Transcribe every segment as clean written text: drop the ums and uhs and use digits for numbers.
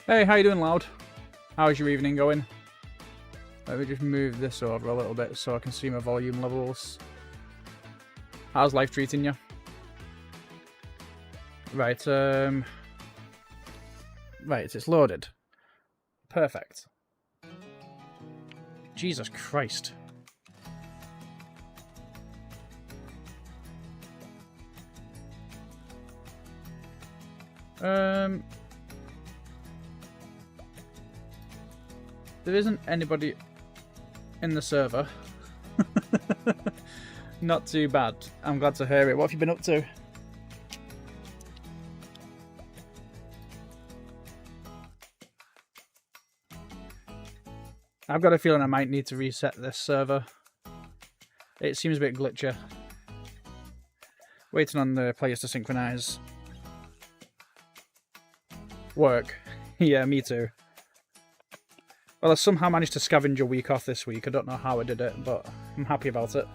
Hey, how you doing, Loud? How's your evening going? Let me just move this over a little bit so I can see my volume levels. How's life treating you? Right, right, it's loaded. Perfect. Jesus Christ. There isn't anybody in the server. Not too bad. I'm glad to hear it. What have you been up to? I've got a feeling I might need to reset this server. It seems a bit glitchy. Waiting on the players to synchronize. Work. Yeah, me too. Well, I somehow managed to scavenge a week off this week. I don't know how I did it, but I'm happy about it.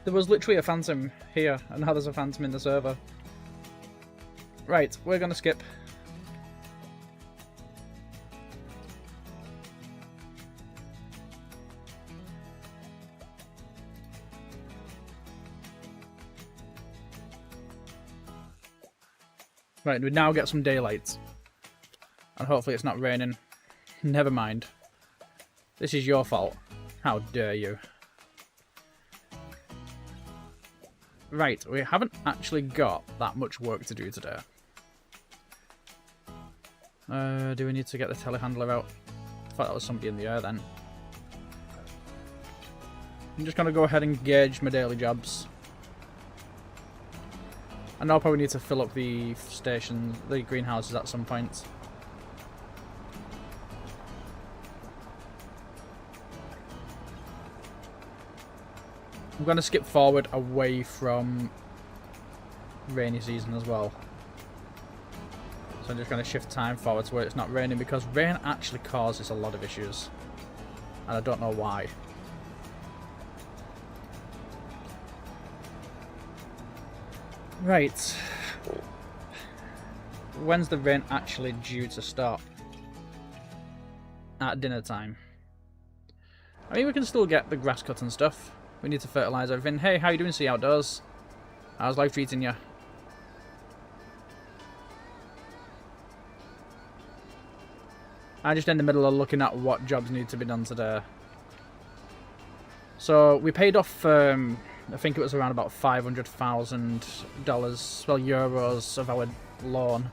There was literally a phantom here, and now there's a phantom in the server. Right, we're gonna skip. Right, we now get some daylight. And hopefully it's not raining. Never mind. This is your fault. How dare you. Right, we haven't actually got that much work to do today. Do we need to get the telehandler out? I thought that was somebody in the air then. I'm just going to go ahead and gauge my daily jobs. I know I'll probably need to fill up the station, the greenhouses at some point. I'm going to skip forward away from rainy season as well. So I'm just going to shift time forward to where it's not raining, because rain actually causes a lot of issues. And I don't know why. Right. When's the rain actually due to stop? At dinner time. I mean, we can still get the grass cut and stuff. We need to fertilise everything. Hey, how you doing, Sea Outdoors? How's life treating you? I'm just in the middle of looking at what jobs need to be done today. So, we paid off, I think it was around about $500,000, well, euros of our loan.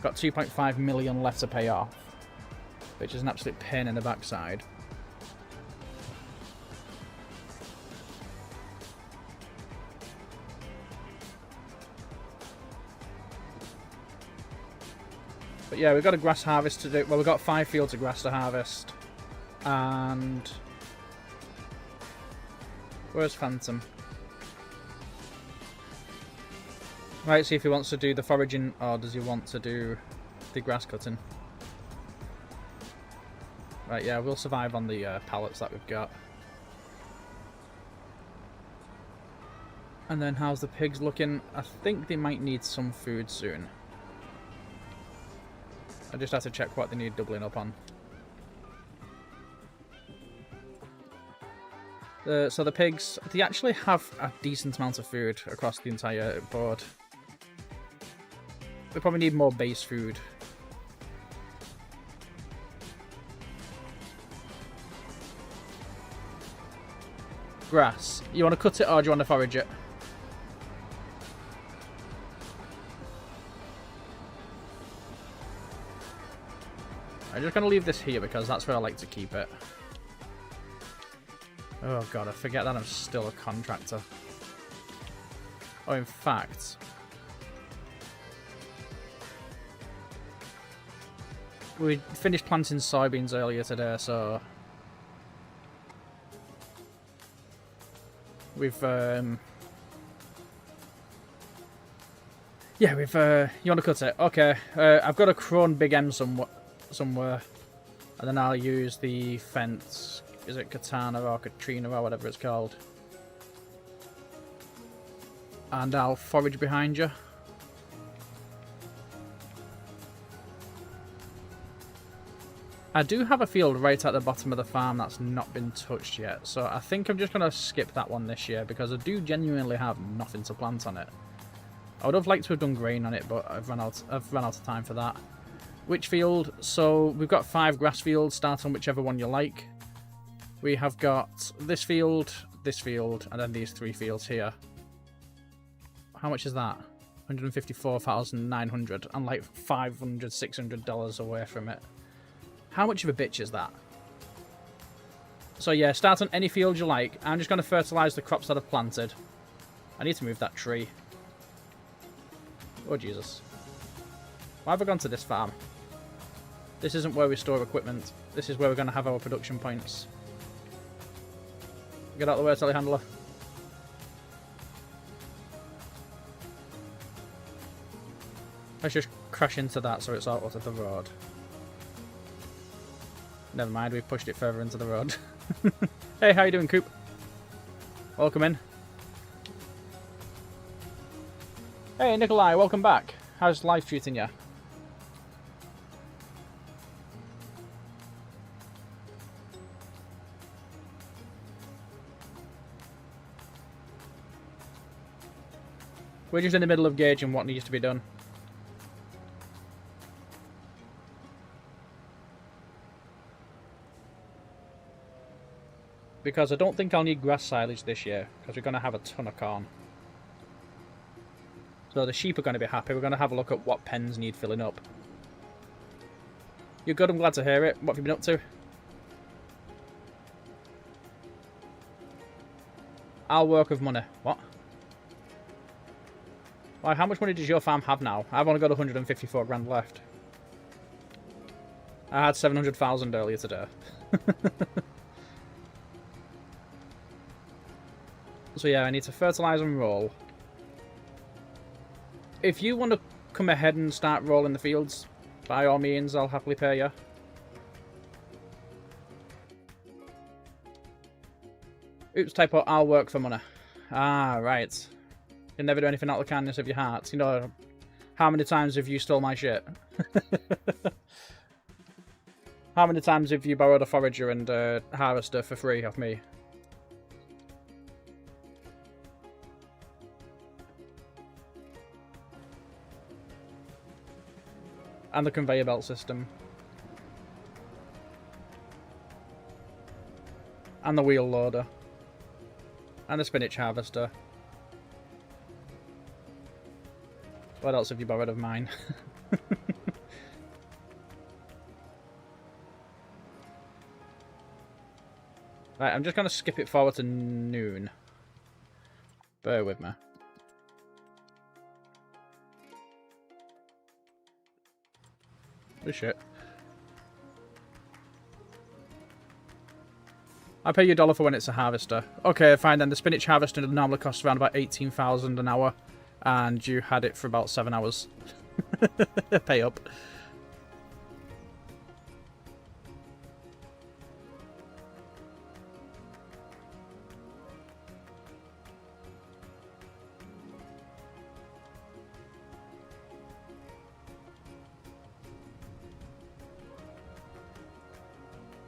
Got 2.5 million left to pay off, which is an absolute pain in the backside. But yeah, we've got a grass harvest to do. Well, we've got 5 fields of grass to harvest. And where's Phantom? Right, see if he wants to do the foraging, or does he want to do the grass cutting? Right, yeah, we'll survive on the pallets that we've got. And then how's the pigs looking? I think they might need some food soon. I just have to check what they need doubling up on. So the pigs, they actually have a decent amount of food across the entire board. They probably need more base food. Grass. You want to cut it or do you want to forage it? I'm just going to leave this here because that's where I like to keep it. Oh god, I forget that I'm still a contractor. Oh, in fact, we finished planting soybeans earlier today, so we've yeah, we've you want to cut it? Okay, I've got a Crone Big M somewhere, and then I'll use the fence Is it Katana or Katrina or whatever it's called? And I'll forage behind you. I do have a field right at the bottom of the farm that's not been touched yet, so I think I'm just going to skip that one this year because I do genuinely have nothing to plant on it. I would have liked to have done grain on it, but I've run out of time for that. Which field? So we've got 5 grass fields. Start on whichever one you like. We have got this field, and then these 3 fields here. How much is that? $154,900 and like $500, $600 away from it. How much of a bitch is that? So yeah, start on any field you like. I'm just going to fertilise the crops that I've planted. I need to move that tree. Oh Jesus. Why have I gone to this farm? This isn't where we store equipment. This is where we're going to have our production points. Get out of the way, telehandler. Let's just crash into that so it's out of the road. Never mind, we've pushed it further into the road. Hey, how you doing, Coop? Welcome in. Hey, Nikolai, welcome back. How's life treating you? We're just in the middle of gauging what needs to be done. Because I don't think I'll need grass silage this year, because we're going to have a ton of corn. So the sheep are going to be happy. We're going to have a look at what pens need filling up. You're good, I'm glad to hear it. What have you been up to? I'll work with money. What? Why, how much money does your farm have now? I've only got 154 grand left. I had 700,000 earlier today. So yeah, I need to fertilise and roll. If you want to come ahead and start rolling the fields, by all means, I'll happily pay you. Oops, typo, I'll work for money. Ah, right. You'll never do anything out of the kindness of your heart. You know, how many times have you stole my shit? How many times have you borrowed a forager and a harvester for free off me? And the conveyor belt system. And the wheel loader. And the spinach harvester. What else have you borrowed of mine? Right, I'm just going to skip it forward to noon. Bear with me. Oh shit. I pay you $1 for when it's a harvester. Okay, fine then. The spinach harvester normally costs around about 18,000 an hour. And you had it for about 7 hours. Pay up.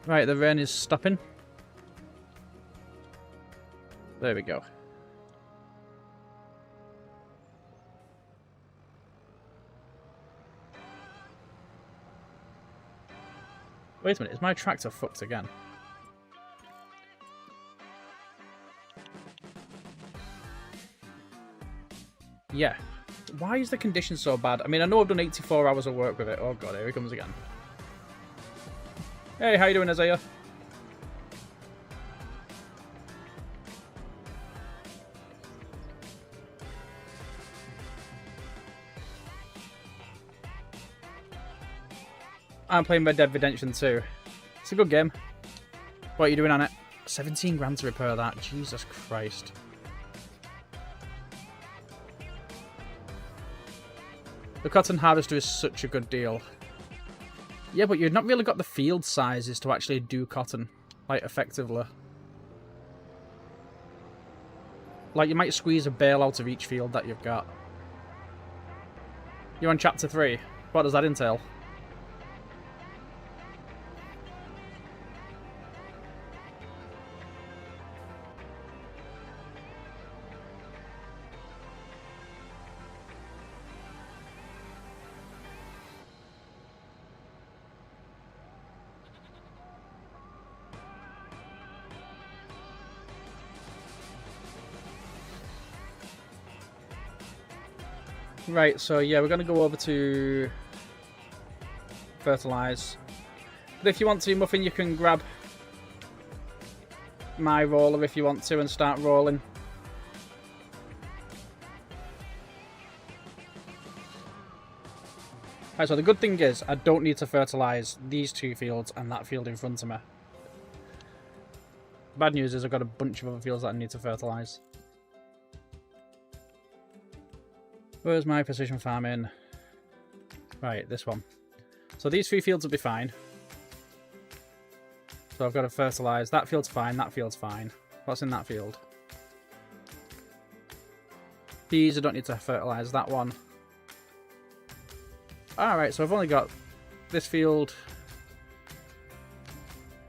Right, the rain is stopping. There we go. Wait a minute, is my tractor fucked again? Yeah. Why is the condition so bad? I mean, I know I've done 84 hours of work with it. Oh god, here he comes again. Hey, how you doing, Isaiah? I'm playing Red Dead Redemption 2. It's a good game. What are you doing on it? 17 grand to repair that. Jesus Christ. The cotton harvester is such a good deal. Yeah, but you've not really got the field sizes to actually do cotton. Like, effectively. Like, you might squeeze a bale out of each field that you've got. You're on chapter 3. What does that entail? Right, so yeah, we're going to go over to fertilize. But if you want to, Muffin, you can grab my roller if you want to and start rolling. Right, so the good thing is I don't need to fertilize these 2 fields and that field in front of me. Bad news is I've got a bunch of other fields that I need to fertilize. Where's my precision farming? Right, this one. So these 3 fields will be fine. So I've got to fertilise. That field's fine, that field's fine. What's in that field? These I don't need to fertilise. That one. Alright, so I've only got this field.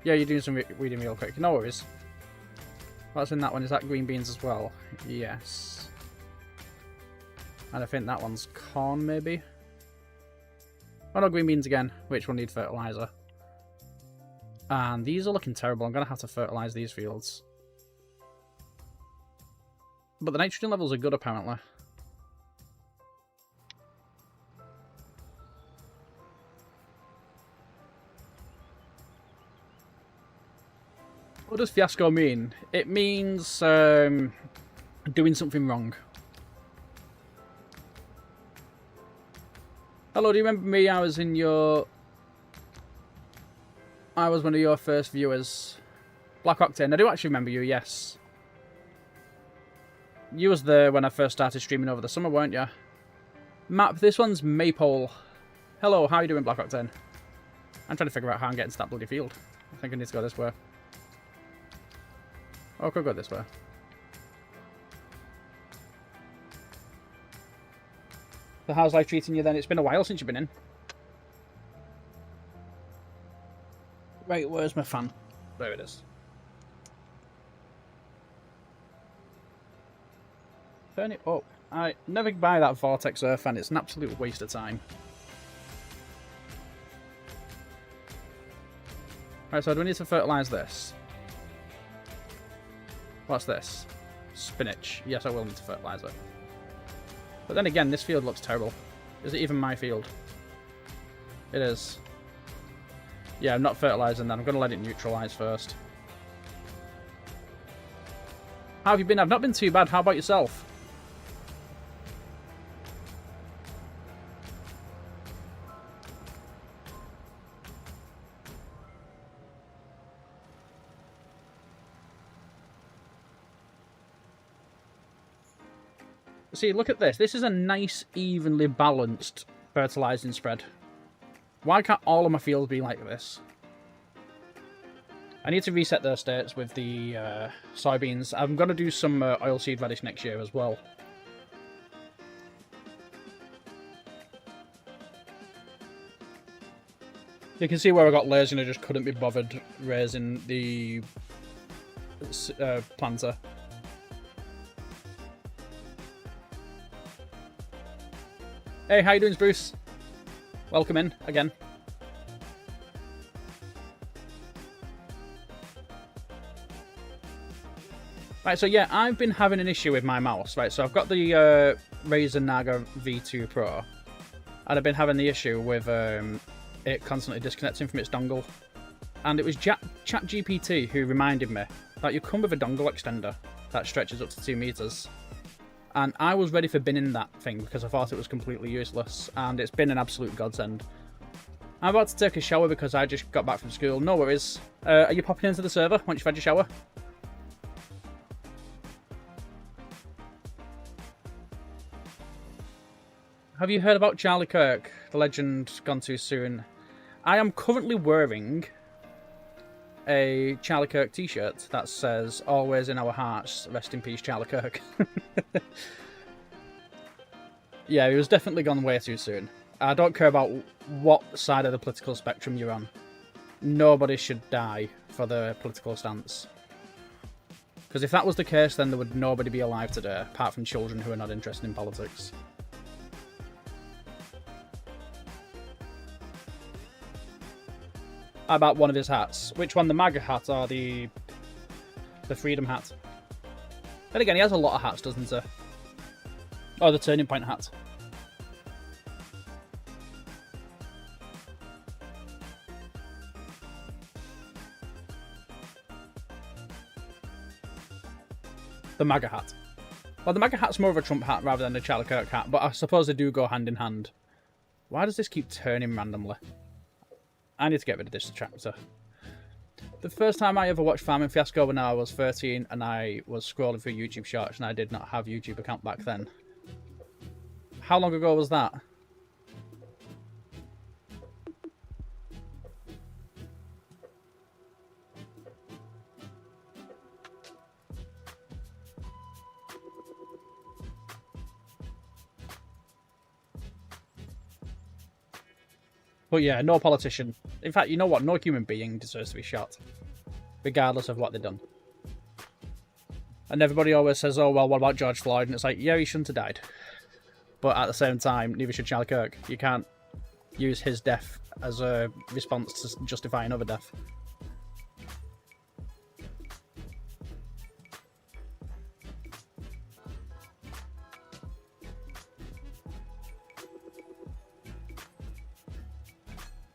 Yeah, you're doing some weeding real quick. No worries. What's in that one? Is that green beans as well? Yes. And I think that one's corn, maybe? Oh no, green beans again, which will need fertiliser. And these are looking terrible. I'm going to have to fertilise these fields. But the nitrogen levels are good, apparently. What does fiasco mean? It means doing something wrong. Hello, do you remember me? I was one of your first viewers. Black Octane, I do actually remember you, yes. You was there when I first started streaming over the summer, weren't you? Map, this one's Maypole. Hello, how are you doing, Black Octane? I'm trying to figure out how I'm getting to that bloody field. I think I need to go this way. Oh, I could go this way. So how's life treating you then? It's been a while since you've been in. Right, where's my fan? There it is. Turn it up. I never buy that Vortex Earth fan. It's an absolute waste of time. Right, so do I need to fertilise this? What's this? Spinach. Yes, I will need to fertilise it. But then again, this field looks terrible. Is it even my field? It is. Yeah, I'm not fertilising that. I'm going to let it neutralise first. How have you been? I've not been too bad. How about yourself? See, look at this. This is a nice, evenly balanced fertilising spread. Why can't all of my fields be like this? I need to reset their states with the soybeans. I'm going to do some oilseed radish next year as well. You can see where I got lazy and I just couldn't be bothered raising the planter. Hey, how you doing, Bruce? Welcome in, again. Right, so yeah, I've been having an issue with my mouse, right? So I've got the Razer Naga V2 Pro, and I've been having the issue with it constantly disconnecting from its dongle. And it was ChatGPT who reminded me that you come with a dongle extender that stretches up to 2 meters. And I was ready for binning that thing because I thought it was completely useless, and it's been an absolute godsend. I'm about to take a shower because I just got back from school. No worries. Are you popping into the server once you've had your shower? Have you heard about Charlie Kirk? The legend gone too soon. I am currently wearing a Charlie Kirk t-shirt that says, "Always in our hearts, rest in peace, Charlie Kirk." Yeah, he was definitely gone way too soon. I don't care about what side of the political spectrum you're on. Nobody should die for their political stance. Because if that was the case, then there would nobody be alive today, apart from children who are not interested in politics. How about one of his hats? Which one, the MAGA hat or the Freedom hat? Then again, he has a lot of hats, doesn't he? Oh, the Turning Point hat. The MAGA hat. Well, the MAGA hat's more of a Trump hat rather than a Charlie Kirk hat, but I suppose they do go hand in hand. Why does this keep turning randomly? I need to get rid of this detractor. The first time I ever watched Farming Fiasco when I was 13 and I was scrolling through YouTube Shorts and I did not have a YouTube account back then. How long ago was that? But yeah, no politician. In fact, you know what? No human being deserves to be shot. Regardless of what they've done. And everybody always says, oh, well, what about George Floyd? And it's like, yeah, he shouldn't have died. But at the same time, neither should Charlie Kirk. You can't use his death as a response to justify another death.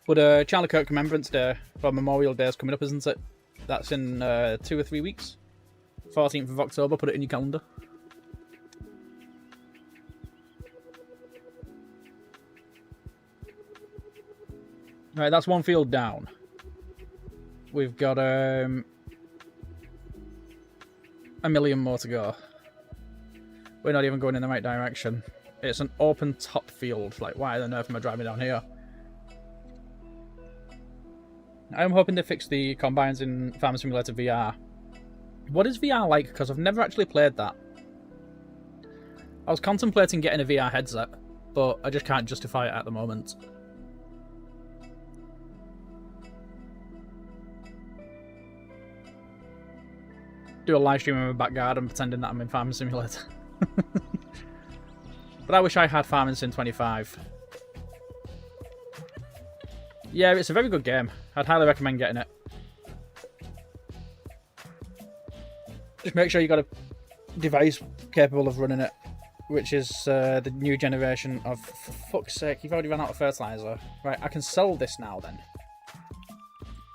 But Charlie Kirk Remembrance Day, or Memorial Day, is coming up, isn't it? That's in 2 or 3 weeks. 14th of October, put it in your calendar. Right, that's one field down. We've got a million more to go. We're not even going in the right direction. It's an open top field. Like, why on earth am I driving down here? I'm hoping they fix the combines in Farming Simulator VR. What is VR like? Because I've never actually played that. I was contemplating getting a VR headset, but I just can't justify it at the moment. Do a live stream in my back garden pretending that I'm in Farming Simulator. But I wish I had Farming Sim 25. Yeah, it's a very good game. I'd highly recommend getting it. Just make sure you got a device capable of running it, which is the new generation of... For fuck's sake, you've already run out of fertilizer. Right, I can sell this now then.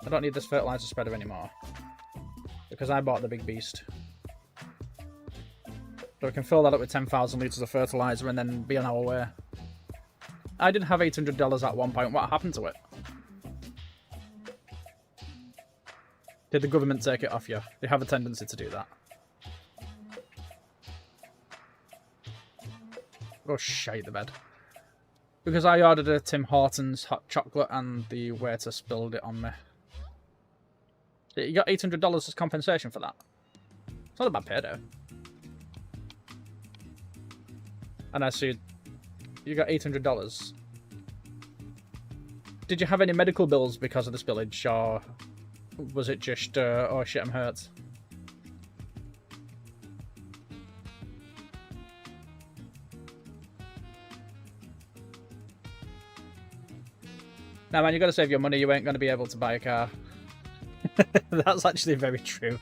I don't need this fertilizer spreader anymore, because I bought the big beast. So I can fill that up with 10,000 litres of fertilizer and then be on our way. I did have $800 at one point. What happened to it? Did the government take it off you? They have a tendency to do that. Oh, shite the bed. Because I ordered a Tim Hortons hot chocolate and the waiter spilled it on me. You got $800 as compensation for that. It's not a bad payday. And I said, you got $800. Did you have any medical bills because of the spillage, or was it just, oh shit, I'm hurt? Now, man, you got to save your money. You ain't going to be able to buy a car. That's actually very true.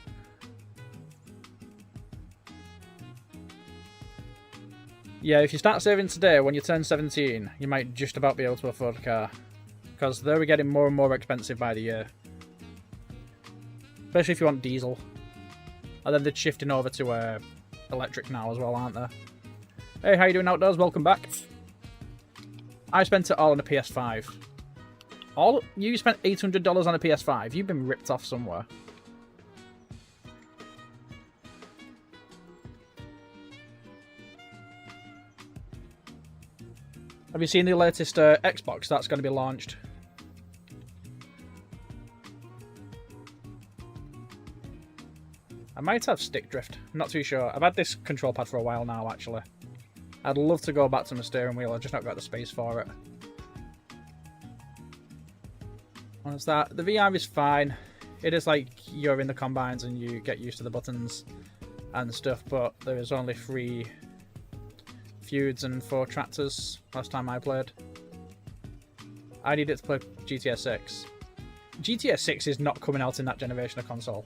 Yeah, if you start saving today, when you turn 17, you might just about be able to afford a car. Because they're getting more and more expensive by the year. Especially if you want diesel. And then they're shifting over to electric now as well, aren't they? Hey, how you doing outdoors? Welcome back. I spent it all on a PS5. You spent $800 on a PS5? You've been ripped off somewhere. Have you seen the latest Xbox that's going to be launched? I might have stick drift. I'm not too sure. I've had this control pad for a while now, actually. I'd love to go back to my steering wheel. I've just not got the space for it. What's that? The VR is fine. It is like you're in the combines and you get used to the buttons and stuff, but there is only 3 feuds and 4 tractors last time I played. I needed to play GTA 6. GTA 6 is not coming out in that generation of console.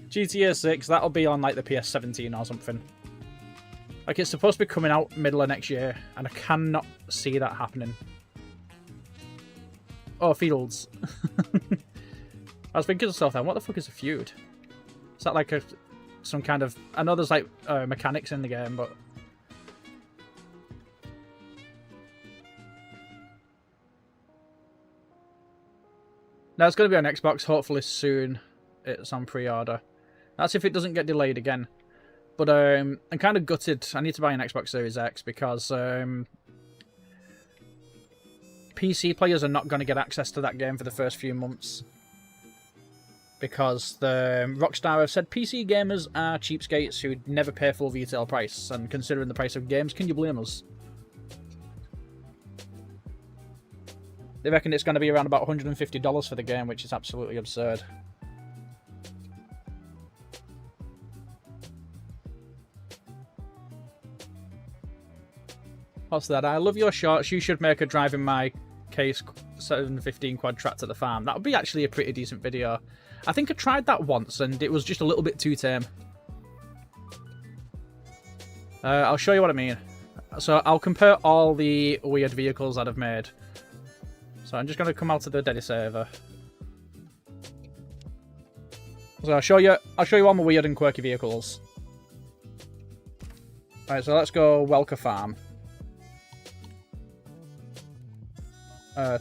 GTA 6, that'll be on like the PS17 or something. Like, it's supposed to be coming out middle of next year, and I cannot see that happening. Oh, fields. I was thinking to myself then, what the fuck is a feud? Is that like some kind of... I know there's like mechanics in the game, but... Now it's going to be on Xbox, hopefully soon. It's on pre-order. That's if it doesn't get delayed again. But I'm kind of gutted. I need to buy an Xbox Series X because PC players are not going to get access to that game for the first few months. Because the Rockstar have said PC gamers are cheapskates who never pay full retail price. And considering the price of games, can you blame us? They reckon it's going to be around about $150 for the game, which is absolutely absurd. What's that? I love your shorts. You should make a driving my case 715 quad tractor to the farm. That would be actually a pretty decent video. I think I tried that once and it was just a little bit too tame. I'll show you what I mean. So I'll compare all the weird vehicles that I've made. So I'm just going to come out to the Deddy server. So I'll show you all my weird and quirky vehicles. Alright, so let's go Welker Farm.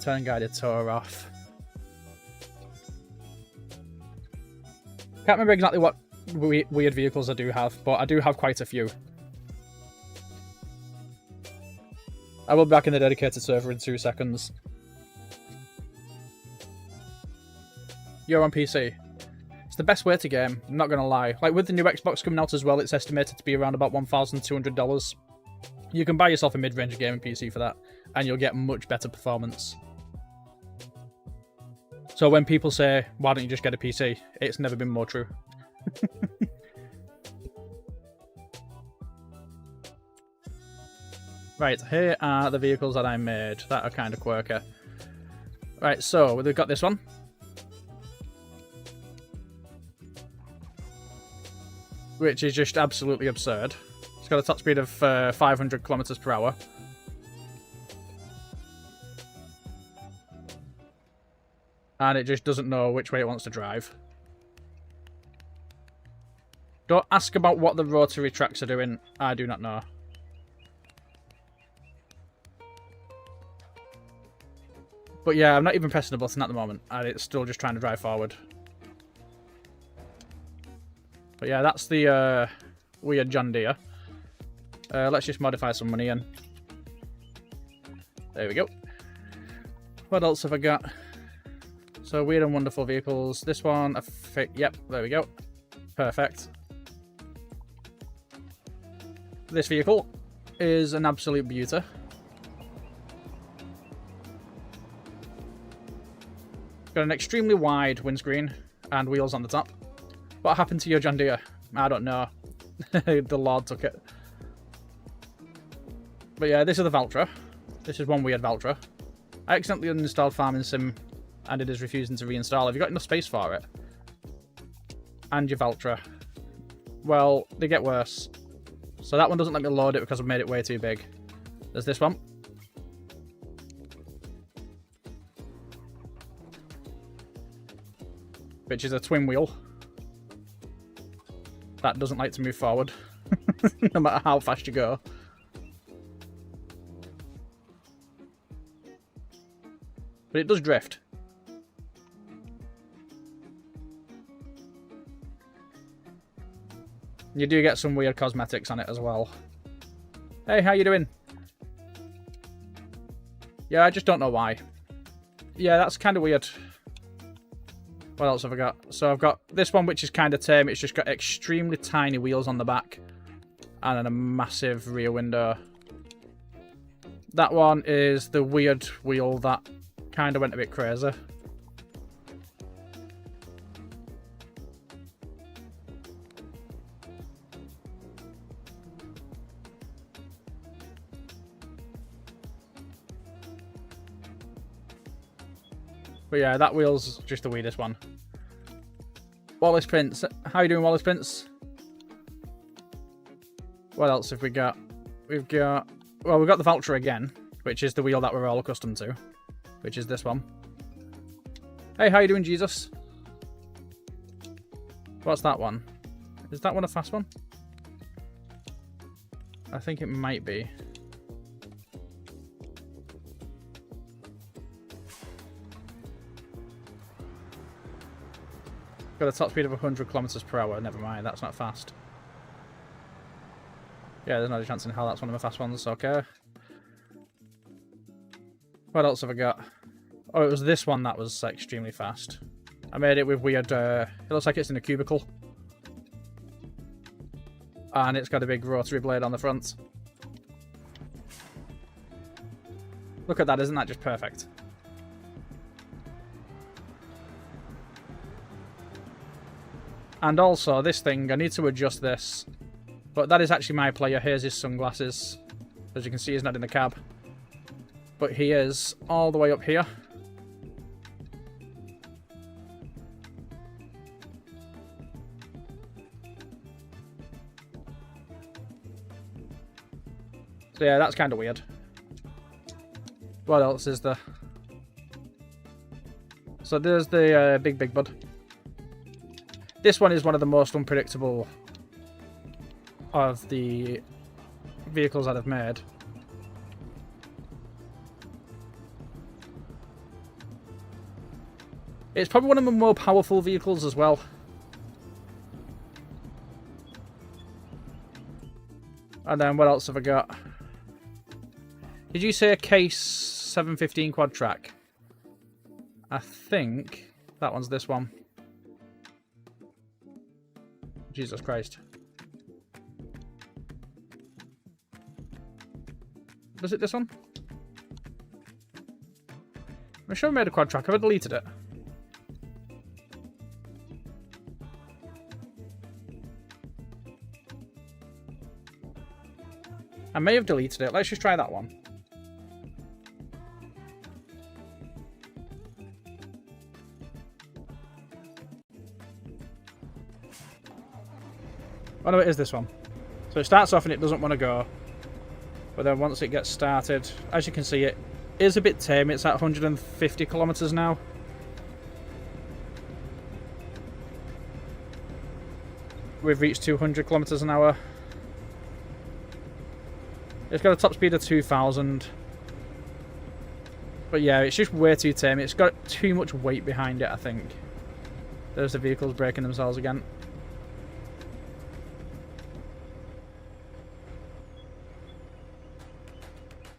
Turn guided tour off. Can't remember exactly what weird vehicles I do have, but I do have quite a few. I will be back in the dedicated server in 2 seconds. You're on PC. It's the best way to game, I'm not going to lie. Like, with the new Xbox coming out as well, it's estimated to be around about $1,200. You can buy yourself a mid-range gaming PC for that, and you'll get much better performance. So when people say, why don't you just get a PC? It's never been more true. Right, here are the vehicles that I made that are kind of quirky. Right, so we've got this one. Which is just absolutely absurd. It's got a top speed of 500 kilometers per hour. And it just doesn't know which way it wants to drive. Don't ask about what the rotary tracks are doing. I do not know. But yeah, I'm not even pressing the button at the moment. And it's still just trying to drive forward. But yeah, that's the weird John Deere. Let's just modify some money in. There we go. What else have I got? So, weird and wonderful vehicles. This one, yep, there we go. Perfect. This vehicle is an absolute beauty. Got an extremely wide windscreen and wheels on the top. What happened to your John Deere? I don't know. The Lord took it. But yeah, this is the Valtra. This is one weird Valtra. I accidentally uninstalled Farming Sim and it is refusing to reinstall. Have you got enough space for it? And your Valtra. Well, they get worse. So that one doesn't let me load it because I've made it way too big. There's this one. Which is a twin wheel. That doesn't like to move forward. No matter how fast you go. But it does drift. You do get some weird cosmetics on it as well. Hey, how you doing? Yeah, I just don't know why. Yeah, that's kind of weird. What else have I got? So I've got this one, which is kind of tame. It's just got extremely tiny wheels on the back. And then a massive rear window. That one is the weird wheel that kind of went a bit crazy. But yeah, that wheel's just the weirdest one. Wallace Prince. How you doing, Wallace Prince? What else have we got? We've got the Valtra again, which is the wheel that we're all accustomed to, which is this one. Hey, how you doing, Jesus? What's that one? Is that one a fast one? I think it might be. Got a top speed of 100 kilometers per hour. Never mind, that's not fast. Yeah, there's no chance in hell that's one of the fast ones. Okay. What else have I got? Oh, it was this one that was extremely fast. I made it with weird... it looks like it's in a cubicle. And it's got a big rotary blade on the front. Look at that, isn't that just perfect? And also, this thing, I need to adjust this. But that is actually my player. Here's his sunglasses. As you can see, he's not in the cab. But he is all the way up here. So yeah, that's kind of weird. What else is there? So there's the Big Bud. This one is one of the most unpredictable of the vehicles that I've made. It's probably one of the more powerful vehicles as well. And then what else have I got? Did you say a Case 715 quad track? I think that one's this one. Jesus Christ. Was it this one? I'm sure I made a quad track. Have I deleted it? I may have deleted it. Let's just try that one. Oh no, it is this one. So it starts off and it doesn't want to go. But then once it gets started, as you can see, it is a bit tame. It's at 150 kilometers now. We've reached 200 kilometers an hour. It's got a top speed of 2000. But yeah, it's just way too tame. It's got too much weight behind it, I think. There's the vehicles braking themselves again.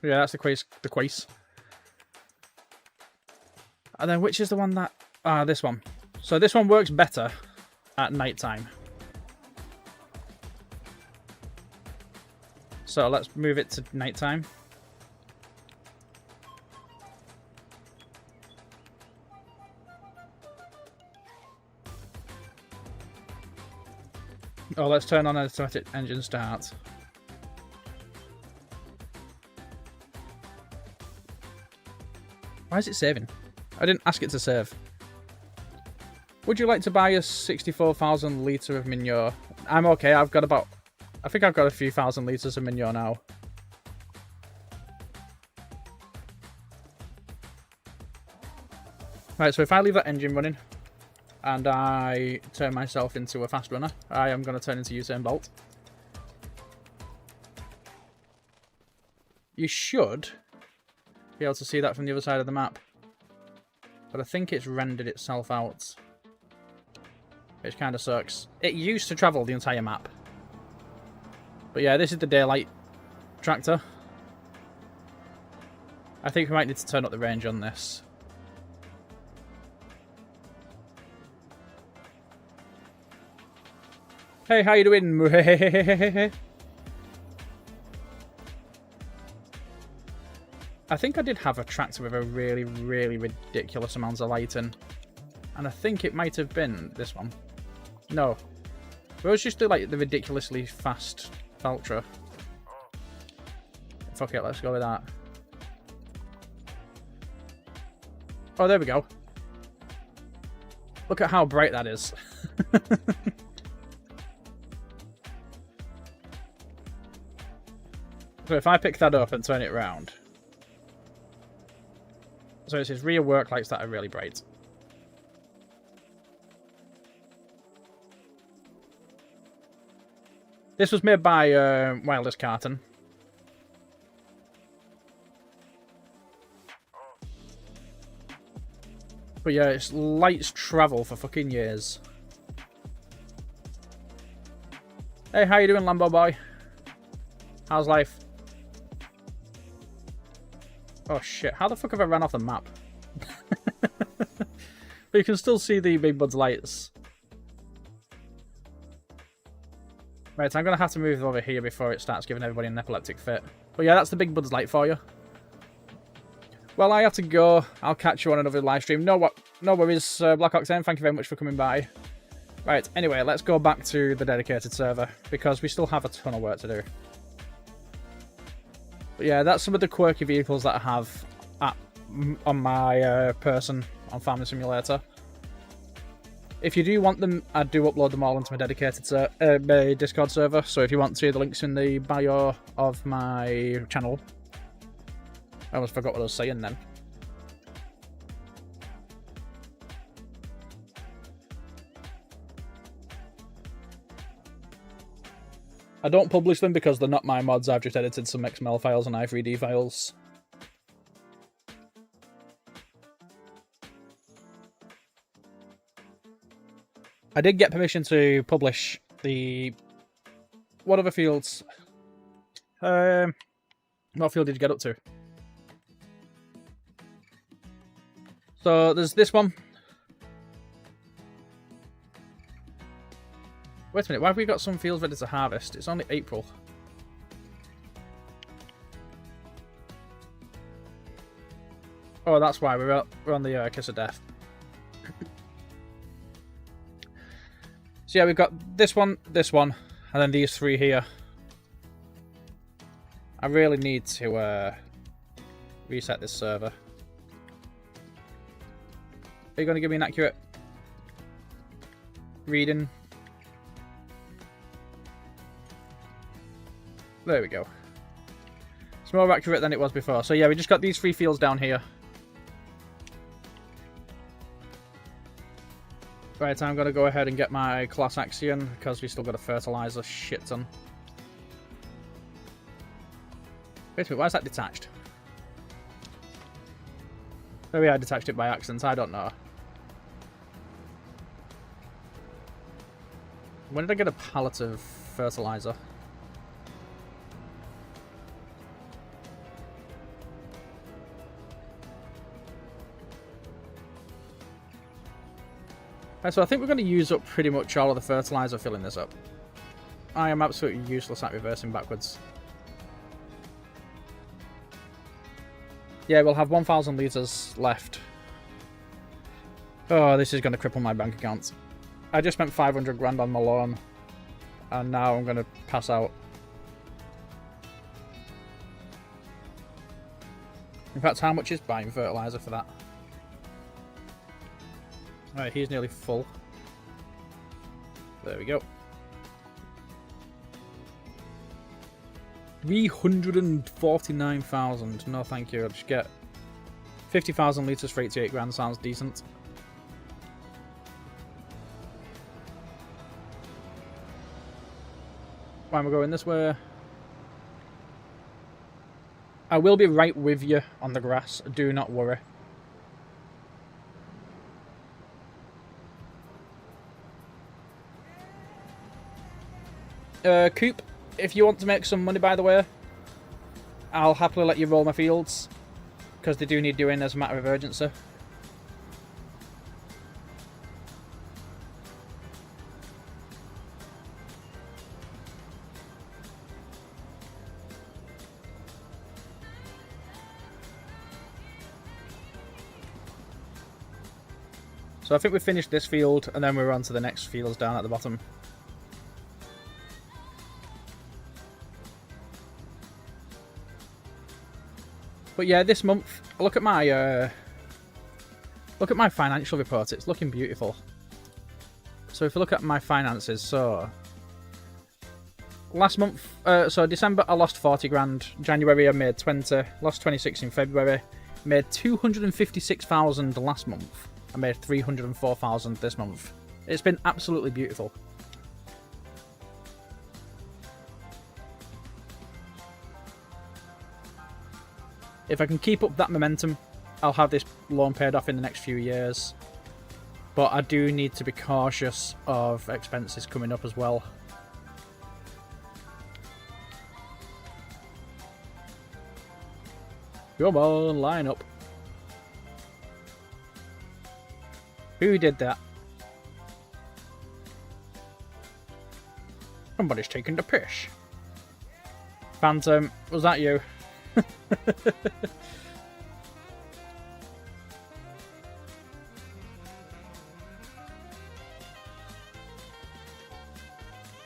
Yeah, that's the Quace. And then which is the one that... this one. So this one works better at night time. So let's move it to night time. Oh, let's turn on automatic engine start. Why is it saving? I didn't ask it to save. Would you like to buy a 64,000 litre of manure? I'm okay. I've got about... I think I've got a few thousand litres of manure now. Right, so if I leave that engine running and I turn myself into a fast runner, I am going to turn into Usain Bolt. You should be able to see that from the other side of the map. But I think it's rendered itself out. Which kind of sucks. It used to travel the entire map. But yeah, this is the daylight tractor. I think we might need to turn up the range on this. Hey, how you doing? I think I did have a tractor with a really, really ridiculous amount of lighting. And I think it might have been this one. No. It was just like the ridiculously fast Valtra. Fuck it, let's go with that. Oh, there we go. Look at how bright that is. So if I pick that up and turn it around. So it's his rear work lights that are really bright. This was made by Wireless Carton. But yeah, its lights travel for fucking years. Hey, how you doing, Lambo boy? How's life? Oh shit, how the fuck have I ran off the map? But you can still see the Big Bud's lights. Right, I'm going to have to move over here before it starts giving everybody an epileptic fit. But yeah, that's the Big Bud's light for you. Well, I have to go. I'll catch you on another live stream. No worries, Black Ox 10. Thank you very much for coming by. Right, anyway, let's go back to the dedicated server, because we still have a ton of work to do. But yeah, that's some of the quirky vehicles that I have on my person on Farming Simulator. If you do want them, I do upload them all into my dedicated my Discord server. So if you want to, the link's in the bio of my channel. I almost forgot what I was saying then. I don't publish them because they're not my mods. I've just edited some XML files and i3D files. I did get permission to publish the... What other fields? What field did you get up to? So there's this one. Wait a minute, why have we got some fields ready to harvest? It's only April. Oh, that's why we're on the Kiss of Death. So yeah, we've got this one, and then these three here. I really need to reset this server. Are you going to give me an accurate reading? There we go. It's more accurate than it was before. So yeah, we just got these three fields down here. Right, I'm going to go ahead and get my Class Axion, because we still got to fertilise a shit ton. Wait a minute, why is that detached? Maybe I detached it by accident, I don't know. When did I get a pallet of fertiliser? Right, so I think we're going to use up pretty much all of the fertiliser filling this up. I am absolutely useless at reversing backwards. Yeah, we'll have 1,000 litres left. Oh, this is going to cripple my bank account. I just spent 500 grand on my loan, and now I'm going to pass out. In fact, how much is buying fertiliser for that? Alright, he's nearly full. There we go. 349,000. No, thank you. I'll just get 50,000 litres for 88 grand. Sounds decent. Why am I going this way? I will be right with you on the grass. Do not worry. Coop, if you want to make some money, by the way, I'll happily let you roll my fields, because they do need doing as a matter of urgency. So I think we finished this field, and then we're on to the next fields down at the bottom. But yeah, this month, look at my financial report. It's looking beautiful. So if you look at my finances, so last month, so December I lost 40 grand. January I made 20. Lost 26 in February. Made 256,000 last month. I made 304,000 this month. It's been absolutely beautiful. If I can keep up that momentum, I'll have this loan paid off in the next few years. But I do need to be cautious of expenses coming up as well. Come on, line up. Who did that? Somebody's taking the piss. Phantom, was that you?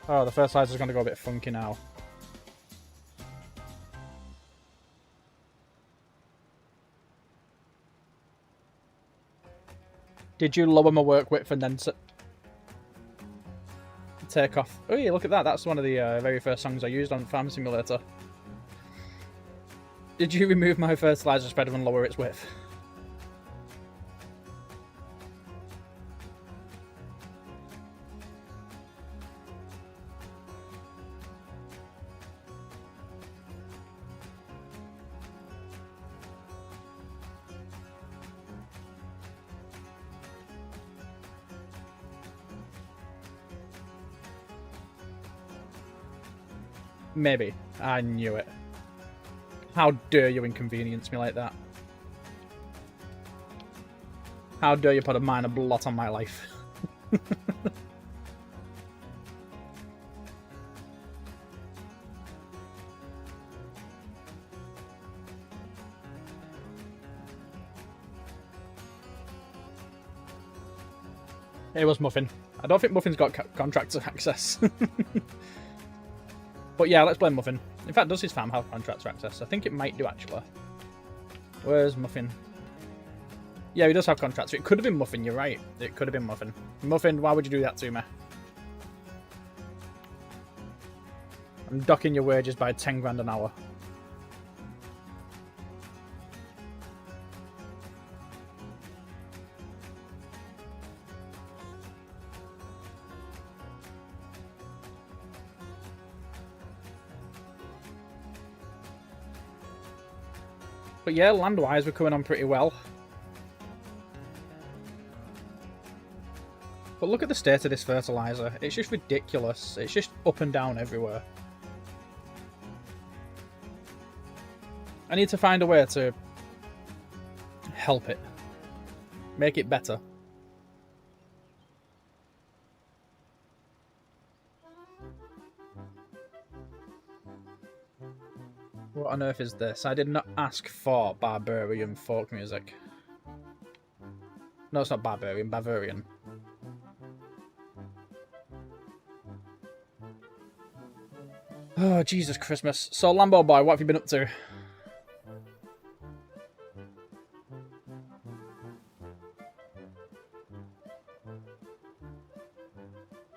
Oh, the fertilizer's going to go a bit funky now. Did you lower my work width and then take off? Oh yeah, look at that. That's one of the very first songs I used on Farm Simulator. Did you remove my fertilizer spreader and lower its width? Maybe. I knew it. How dare you inconvenience me like that? How dare you put a minor blot on my life? It was Muffin. I don't think Muffin's got contractor access. But yeah, let's blame Muffin. In fact, does his farm have contractor access? I think it might do, actually. Where's Muffin? Yeah, he does have contractor. It could have been Muffin, you're right. It could have been Muffin. Muffin, why would you do that to me? I'm docking your wages by 10 grand an hour. But yeah, land-wise, we're coming on pretty well. But look at the state of this fertilizer. It's just ridiculous. It's just up and down everywhere. I need to find a way to help it. Make it better. What on earth is this? I did not ask for barbarian folk music. No, it's not barbarian, Bavarian. Oh, Jesus Christmas. So, Lambo Boy, what have you been up to?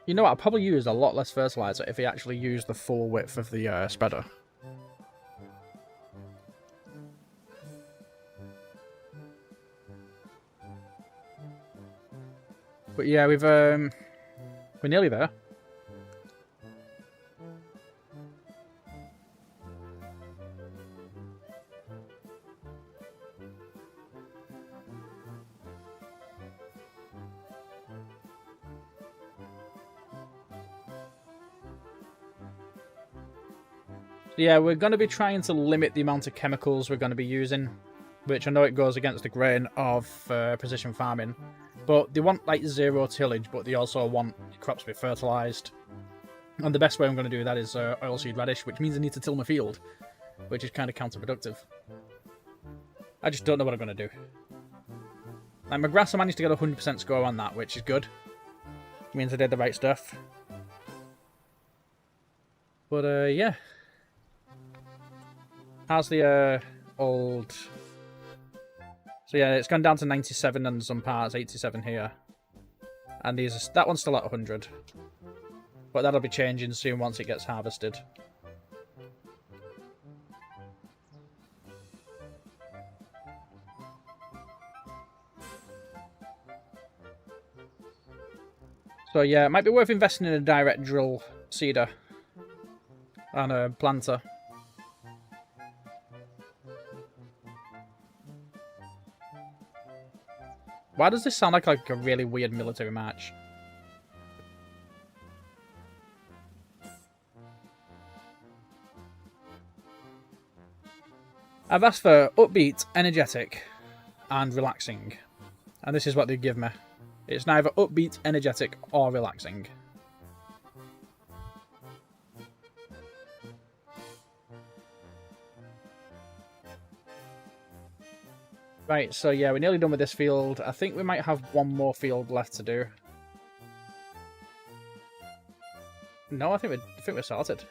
You know what, I'd probably use a lot less fertilizer if he actually used the full width of the spreader. But yeah, we're nearly there. Yeah, we're going to be trying to limit the amount of chemicals we're going to be using, which I know it goes against the grain of precision farming. But they want like zero tillage, but they also want crops to be fertilised. And the best way I'm going to do that is oilseed radish, which means I need to till my field, which is kind of counterproductive. I just don't know what I'm going to do. Like, my grass, I managed to get a 100% score on that, which is good. Means I did the right stuff. But, yeah. How's the, old... So, yeah, it's gone down to 97 on some parts, 87 here. And that one's still at 100. But that'll be changing soon once it gets harvested. So yeah, it might be worth investing in a direct drill seeder and a planter. Why does this sound like a really weird military march? I've asked for upbeat, energetic, and relaxing. And this is what they give me. It's neither upbeat, energetic, or relaxing. Right, so yeah, we're nearly done with this field. I think we might have one more field left to do. No, I think we're sorted.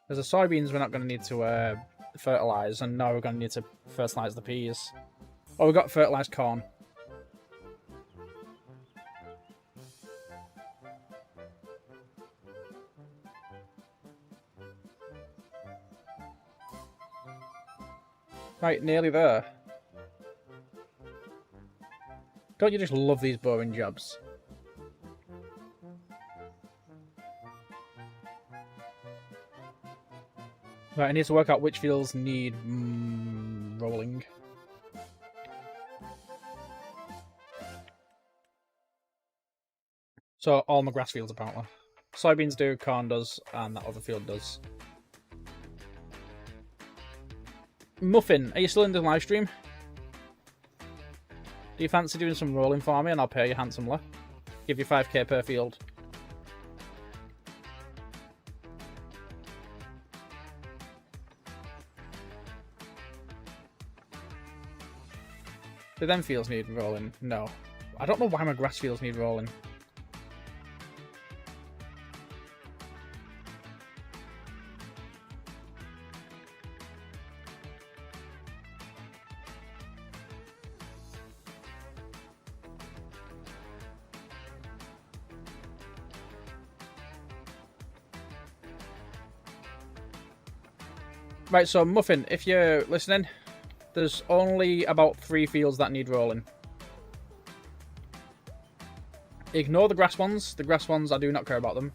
There's the soybeans we're not going to need to fertilise, and now we're going to need to fertilise the peas. Oh, we've got fertilised corn. Right, nearly there. Don't you just love these boring jobs? Right, I need to work out which fields need rolling. So, all my grass fields, apparently. Soybeans do, corn does, and that other field does. Muffin, are you still in the live stream? Do you fancy doing some rolling for me and I'll pay you handsomely? Give you 5k per field. Do them fields need rolling? No. I don't know why my grass fields need rolling. Right, so Muffin, if you're listening, there's only about 3 fields that need rolling. Ignore the grass ones. The grass ones, I do not care about them.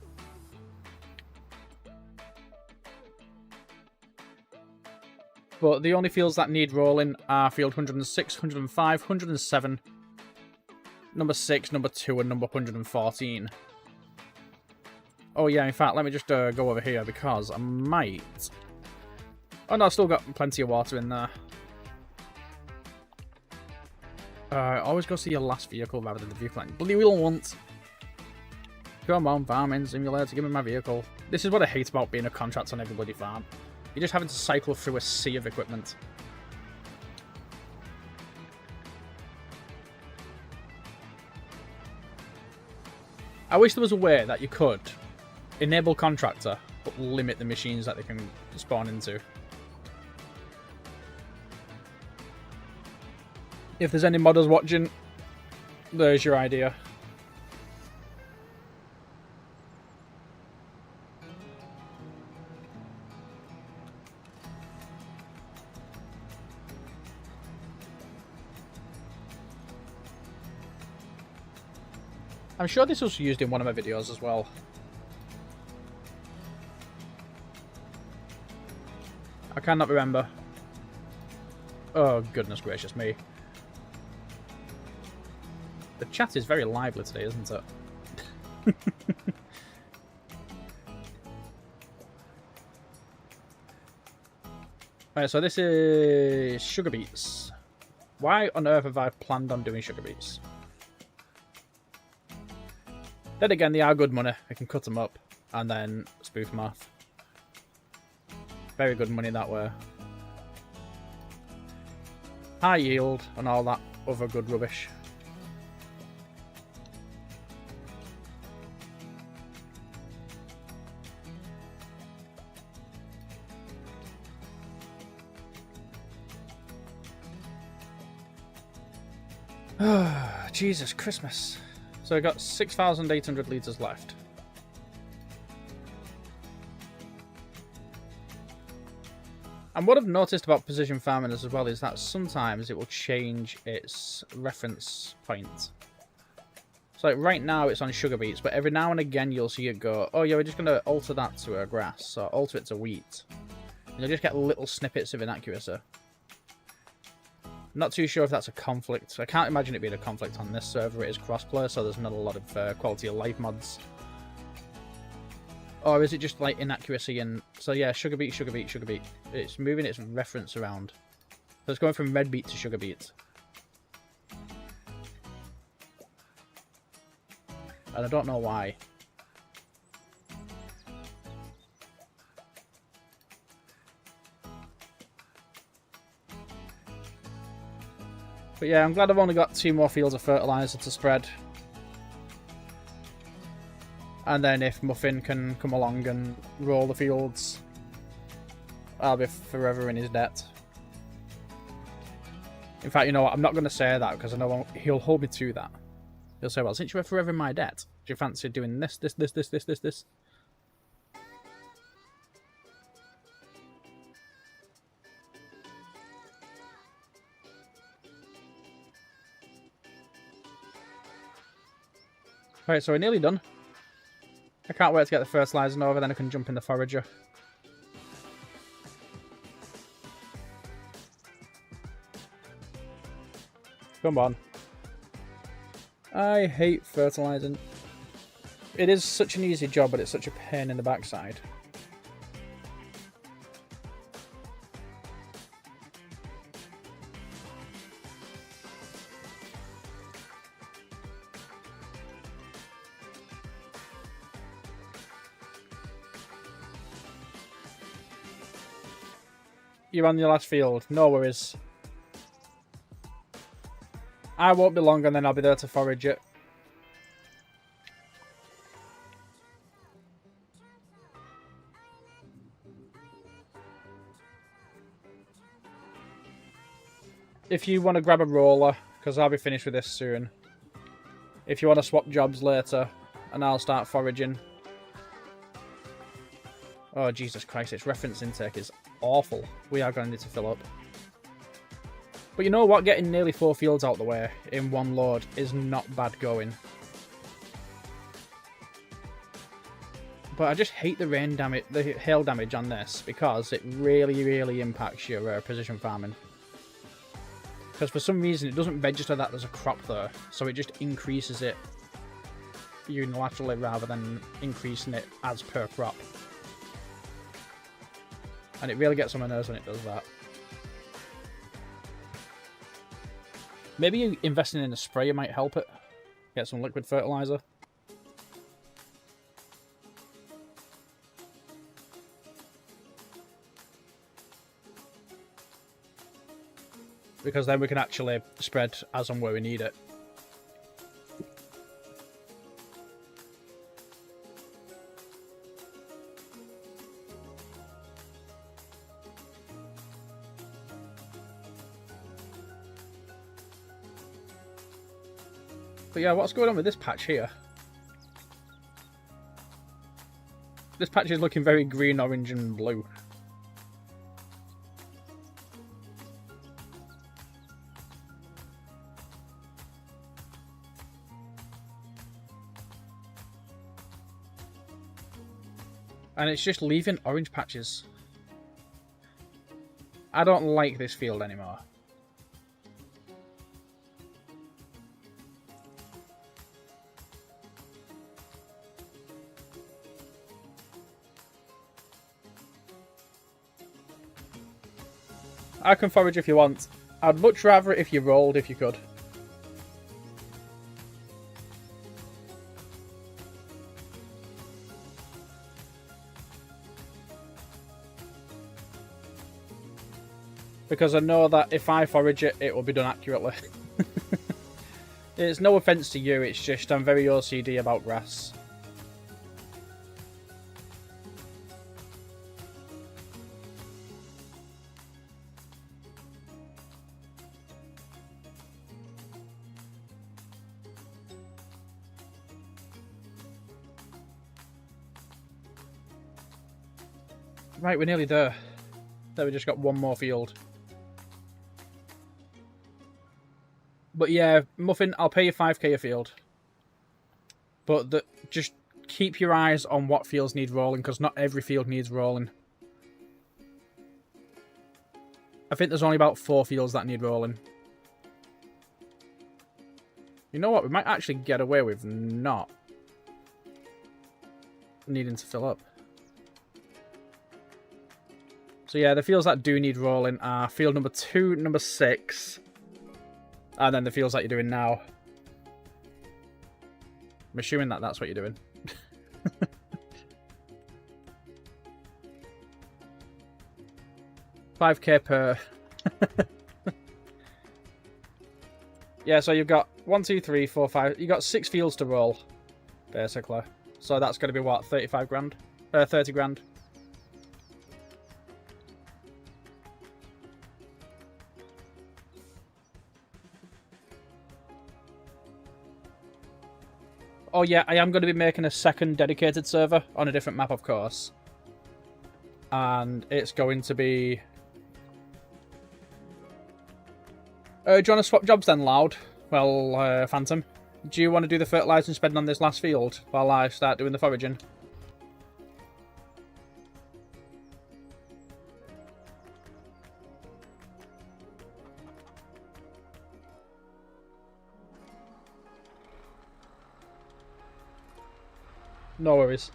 But the only fields that need rolling are field 106, 105, 107, number 6, number 2, and number 114. Oh yeah, in fact, let me just go over here because I might... Oh no, I've still got plenty of water in there. Always go see your last vehicle rather than the vehicle. Bloody wheel once. Come on, farming simulator, give me my vehicle. This is what I hate about being a contractor on every bloody farm. You're just having to cycle through a sea of equipment. I wish there was a way that you could enable contractor, but limit the machines that they can spawn into. If there's any modders watching, there's your idea. I'm sure this was used in one of my videos as well. I cannot remember. Oh, goodness gracious me. The chat is very lively today, isn't it? Right, so this is sugar beets. Why on earth have I planned on doing sugar beets? Then again, they are good money. I can cut them up and then spoof them off. Very good money that way. high yield and all that other good rubbish. Jesus Christmas. So I got 6,800 litres left. And what I've noticed about precision farming as well is that sometimes it will change its reference point. So like right now it's on sugar beets, but every now and again you'll see it go, oh yeah, we're just going to alter that to a grass, or alter it to wheat. And you'll just get little snippets of inaccuracy. Not too sure if that's a conflict. I can't imagine it being a conflict on this server. It is crossplay, so there's not a lot of quality of life mods. Or is it just like inaccuracy? And so yeah, sugar beet, sugar beet, sugar beet. It's moving its reference around. So it's going from red beet to sugar beet. And I don't know why. But yeah, I'm glad I've only got 2 more fields of fertilizer to spread. And then if Muffin can come along and roll the fields, I'll be forever in his debt. In fact, you know what? I'm not going to say that because I know he'll hold me to that. He'll say, well, since you're forever in my debt, do you fancy doing this? Right, so we're nearly done. I can't wait to get the fertilizing over, then I can jump in the forager. Come on. I hate fertilizing. It is such an easy job, but it's such a pain in the backside. You're on your last field. No worries. I won't be long and then I'll be there to forage it. If you want to grab a roller, because I'll be finished with this soon. If you want to swap jobs later, and I'll start foraging. Oh, Jesus Christ, its reference intake is awful. We are going to need to fill up. But you know what? Getting nearly 4 fields out the way in one load is not bad going. But I just hate the rain damage, the hail damage on this, because it really, really impacts your precision farming. Because for some reason it doesn't register that there's a crop there, so it just increases it unilaterally rather than increasing it as per crop. And it really gets on my nerves when it does that. Maybe investing in a sprayer might help it. Get some liquid fertilizer. Because then we can actually spread as and where we need it. But yeah, what's going on with this patch here? This patch is looking very green, orange and blue. And it's just leaving orange patches. I don't like this field anymore. I can forage if you want. I'd much rather it if you rolled if you could. Because I know that if I forage it, it will be done accurately. It's no offence to you, it's just I'm very OCD about grass. Right, we're nearly there. There, we just got one more field. But yeah, Muffin, I'll pay you 5k a field. But just keep your eyes on what fields need rolling, because not every field needs rolling. I think there's only about 4 fields that need rolling. You know what? We might actually get away with not needing to fill up. So yeah, the fields that do need rolling are field number 2, number 6, and then the fields that you're doing now. I'm assuming that that's what you're doing. $5k per. Yeah, so you've got 1, 2, 3, 4, 5. You've got 6 fields to roll, basically. So that's going to be what, 35 grand? 30 grand. Oh yeah, I am going to be making a second dedicated server on a different map, of course. And it's going to be... do you want to swap jobs then, Loud? Well, Phantom. Do you want to do the fertilizing spending on this last field while I start doing the foraging? No worries.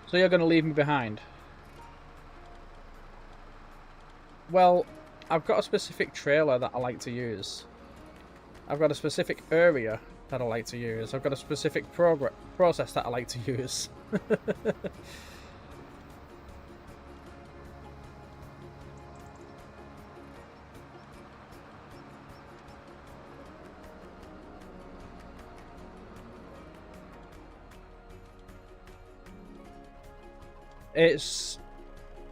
So you're going to leave me behind? Well, I've got a specific trailer that I like to use. I've got a specific area that I like to use. I've got a specific process that I like to use. It's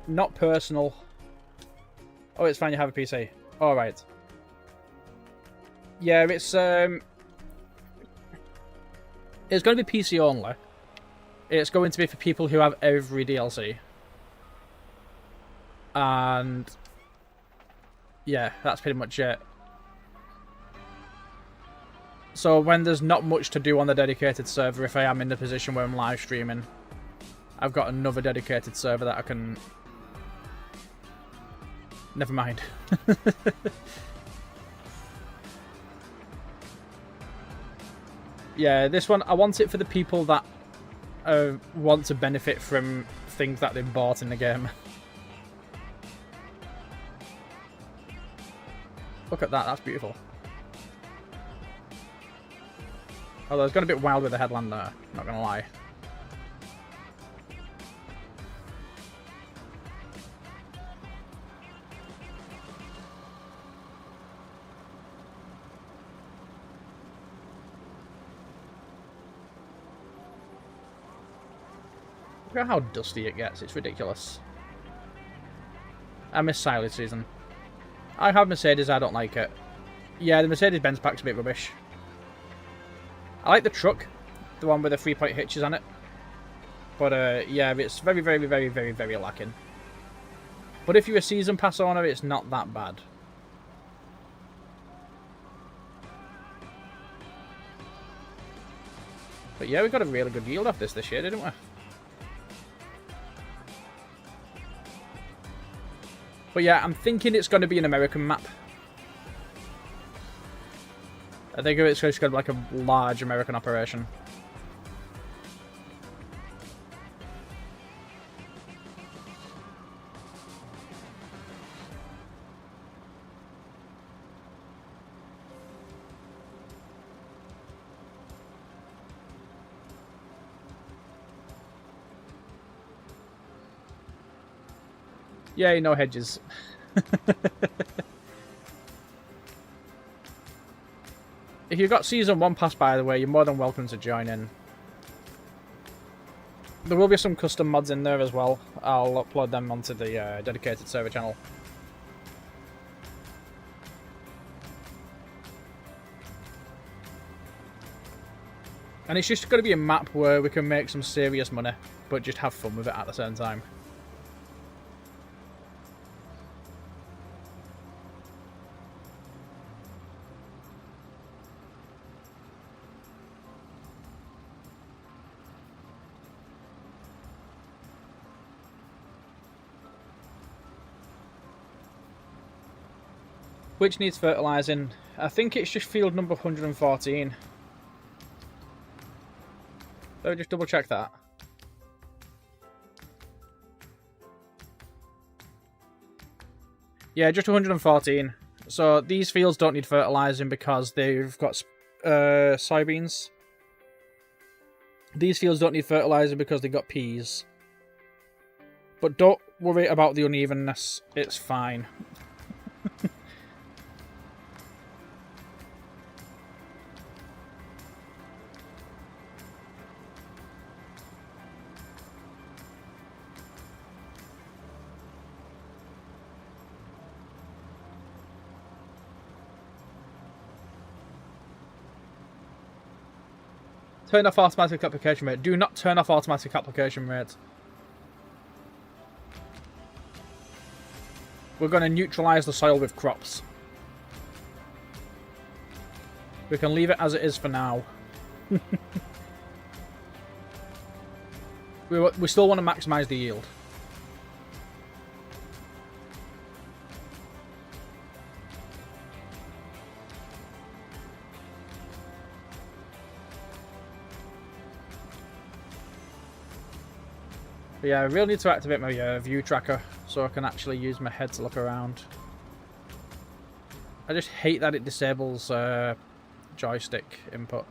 not personal. Oh, it's fine, you have a PC. Alright. Yeah, it's going to be PC only. It's going to be for people who have every DLC. And yeah, that's pretty much it. So when there's not much to do on the dedicated server, if I am in the position where I'm live streaming, I've got another dedicated server that I can... Never mind. Yeah, this one, I want it for the people that want to benefit from things that they've bought in the game. Look at that, that's beautiful. Although it's got a bit wild with the headland there, not gonna lie. Look at how dusty it gets, it's ridiculous. I miss silage season. I have Mercedes, I don't like it. Yeah, the Mercedes-Benz pack's a bit rubbish. I like the truck, the one with the 3-point hitches on it. But yeah, it's very, very, very, very, very lacking. But if you're a season pass owner, it's not that bad. But yeah, we got a really good yield off this year, didn't we? But yeah, I'm thinking it's going to be an American map. I think it's just going to be like a large American operation. Yay, no hedges. If you've got Season 1 pass, by the way, you're more than welcome to join in. There will be some custom mods in there as well. I'll upload them onto the dedicated server channel. And it's just going to be a map where we can make some serious money, but just have fun with it at the same time. Which needs fertilizing? I think it's just field number 114. So just double check that. Yeah, just 114. So these fields don't need fertilizing because they've got soybeans. These fields don't need fertilizing because they've got peas. But don't worry about the unevenness. It's fine. Turn off automatic application rate. Do not turn off automatic application rate. We're going to neutralise the soil with crops. We can leave it as it is for now. we still want to maximise the yield. But yeah, I really need to activate my view tracker so I can actually use my head to look around. I just hate that it disables joystick input.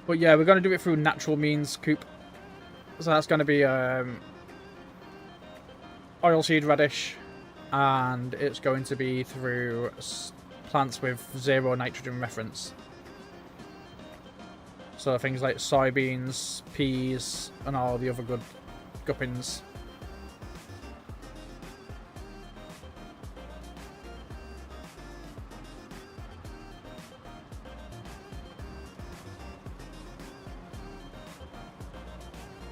But yeah, we're going to do it through natural means, Coop. So that's going to be oilseed radish. And it's going to be through plants with 0 nitrogen reference. So things like soybeans, peas, and all the other good guppins.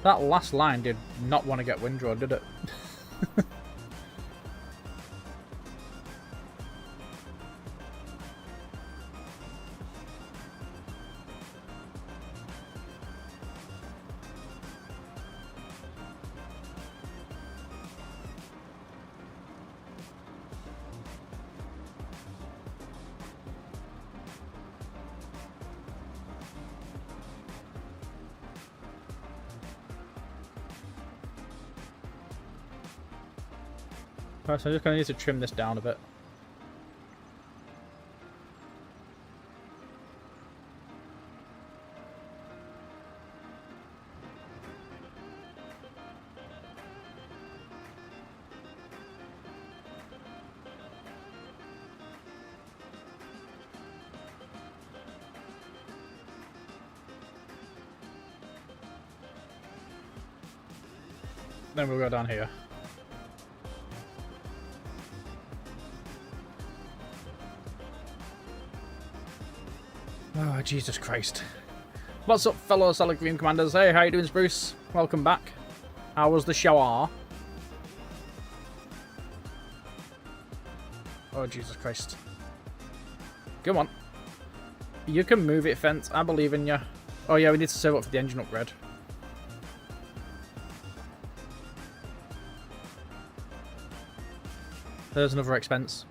That last line did not want to get windrow, did it? So I'm just going to need to trim this down a bit. Then we'll go down here. Oh, Jesus Christ. What's up, fellow Solid Green Commanders? Hey, how you doing, Spruce? Welcome back. How was the shower? Oh, Jesus Christ. Come on. You can move it, Fence. I believe in you. Oh, yeah, we need to save up for the engine upgrade. There's another expense.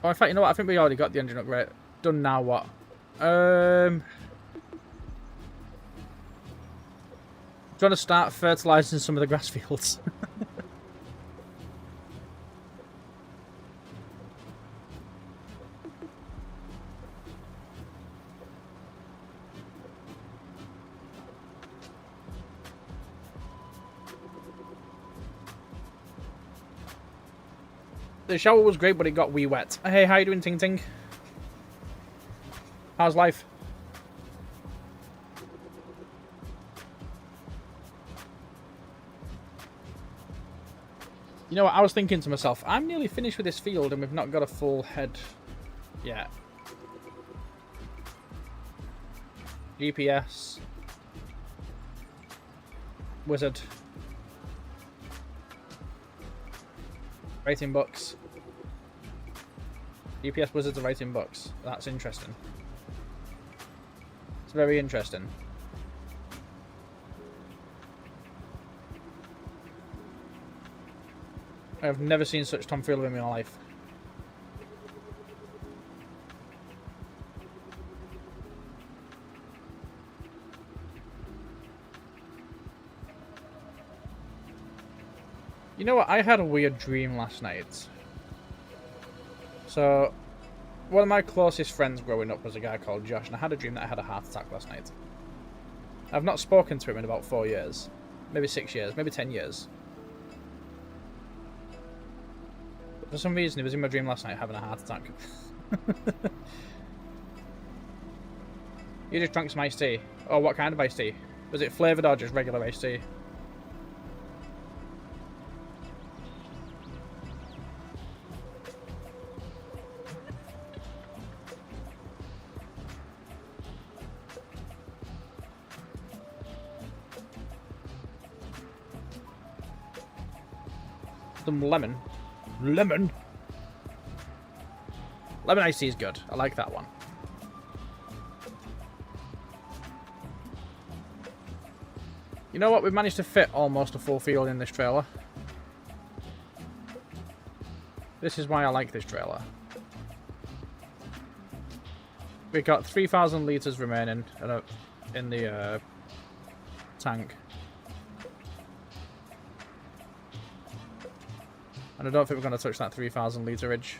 Oh, in fact, you know what? I think we already got the engine upgrade. Done now, what? Do you want to start fertilising some of the grass fields? The shower was great, but it got wee wet. Hey, how you doing, Ting Ting? How's life? You know what, I was thinking to myself, I'm nearly finished with this field and we've not got a full head yet. GPS. Wizard. Writing books. GPS wizards are writing books. That's interesting. It's very interesting. I've never seen such tomfoolery in my life. You know what? I had a weird dream last night. So, one of my closest friends growing up was a guy called Josh, and I had a dream that I had a heart attack last night. I've not spoken to him in about 4 years. Maybe 6 years, maybe 10 years. But for some reason, he was in my dream last night having a heart attack. You just drank some iced tea. Oh, what kind of iced tea? Was it flavoured or just regular iced tea? Some lemon. Lemon iced tea is good. I like that one. You know what? We've managed to fit almost a full field in this trailer. This is why I like this trailer. We've got 3,000 litres remaining in the tank. And I don't think we're going to touch that 3,000 litrage.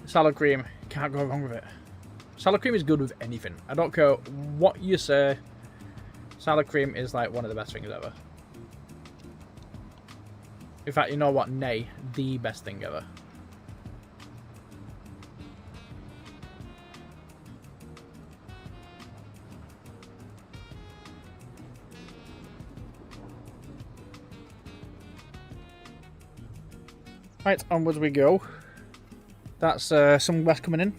Salad cream. Can't go wrong with it. Salad cream is good with anything. I don't care what you say. Salad cream is like one of the best things ever. In fact, you know what? Nay, the best thing ever. Right, onwards we go. That's some grass coming in.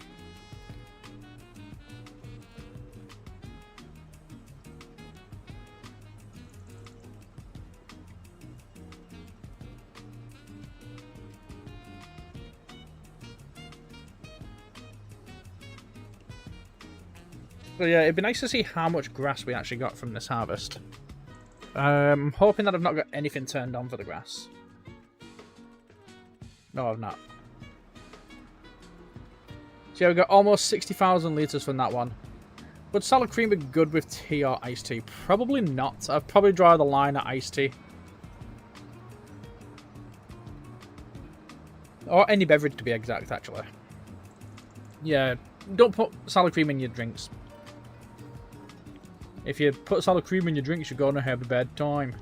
So yeah, it'd be nice to see how much grass we actually got from this harvest. I'm hoping that I've not got anything turned on for the grass. No, I've not. So yeah, we got almost 60,000 litres from that one. Would salad cream be good with tea or iced tea? Probably not. I'd probably draw the line at iced tea. Or any beverage to be exact, actually. Yeah, don't put salad cream in your drinks. If you put salad cream in your drinks, you're going to have a bad time.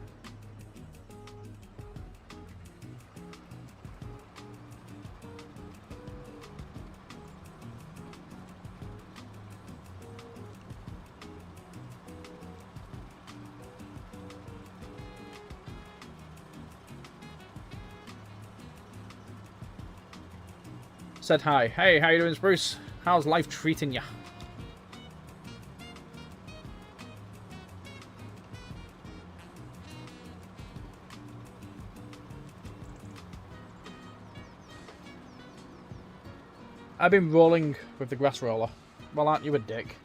Said hi. Hey, how you doing, Spruce? How's life treating you? I've been rolling with the grass roller. Well, aren't you a dick?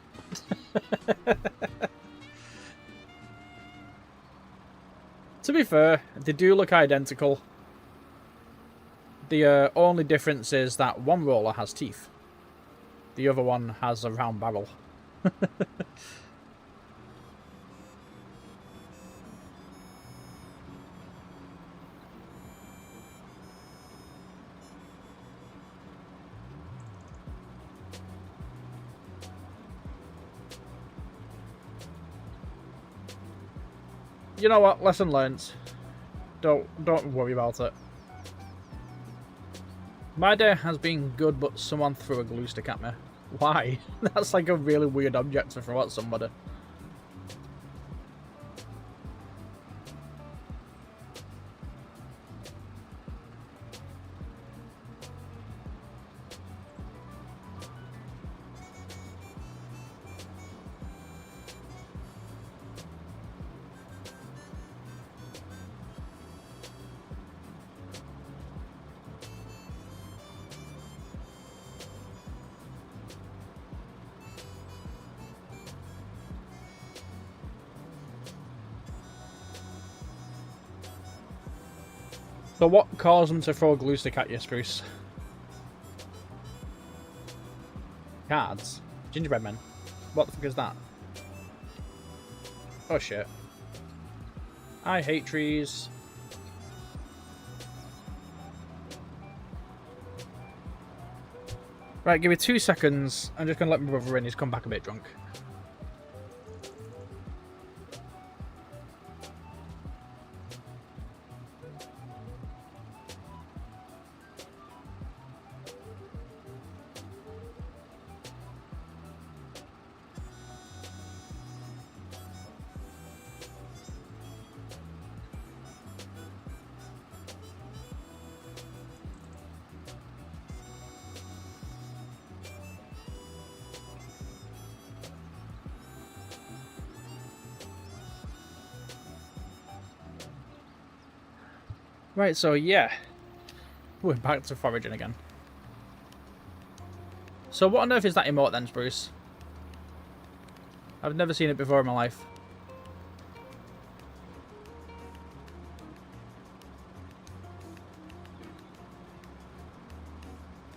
To be fair, they do look identical. The only difference is that one roller has teeth. The other one has a round barrel. You know what? Lesson learned. Don't worry about it. My day has been good, but someone threw a glue stick at me. Why? That's like a really weird object to throw at somebody. So what caused them to throw a glue stick at you, Spruce? Cards? Gingerbread men? What the fuck is that? Oh shit. I hate trees. Right, give me 2 seconds. I'm just going to let my brother in. He's come back a bit drunk. Right, so yeah. We're back to foraging again. So what on earth is that emote then, Spruce? I've never seen it before in my life.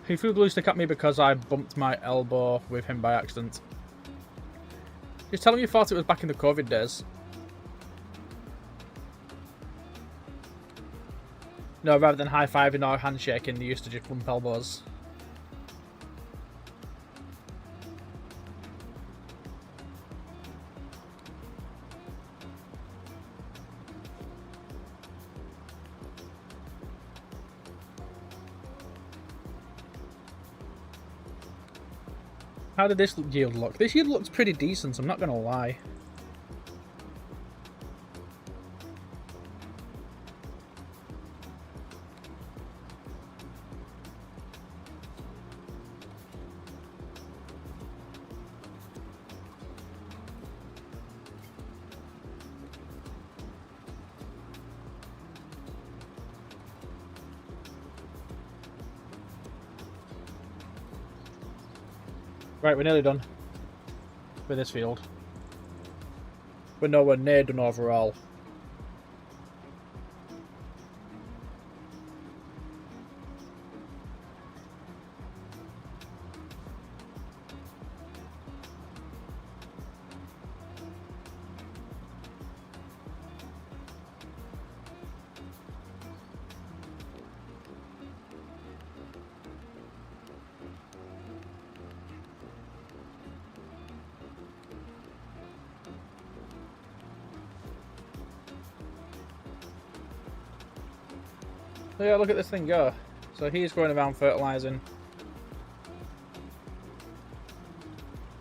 He threw a glue stick at me because I bumped my elbow with him by accident. Just tell him you thought it was back in the COVID days. No, rather than high-fiving or handshaking, they used to just bump elbows. How did this yield look? This yield looks pretty decent, I'm not going to lie. Right, we're nearly done with this field. We're nowhere near done overall. So yeah, look at this thing go. So he's going around fertilizing.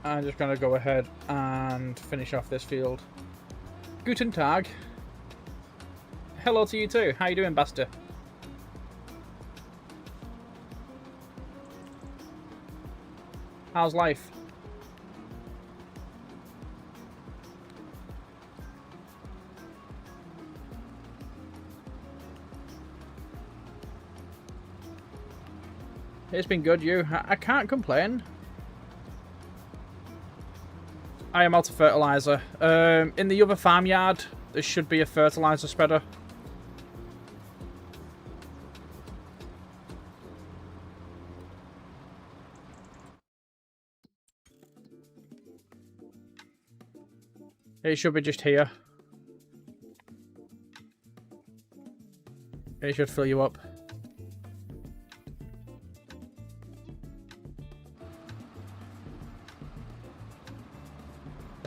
I'm just going to go ahead and finish off this field. Guten Tag. Hello to you too. How you doing, Basta? How's life? It's been good, you. I can't complain. I am out of fertilizer. In the other farmyard, there should be a fertilizer spreader. It should be just here. It should fill you up.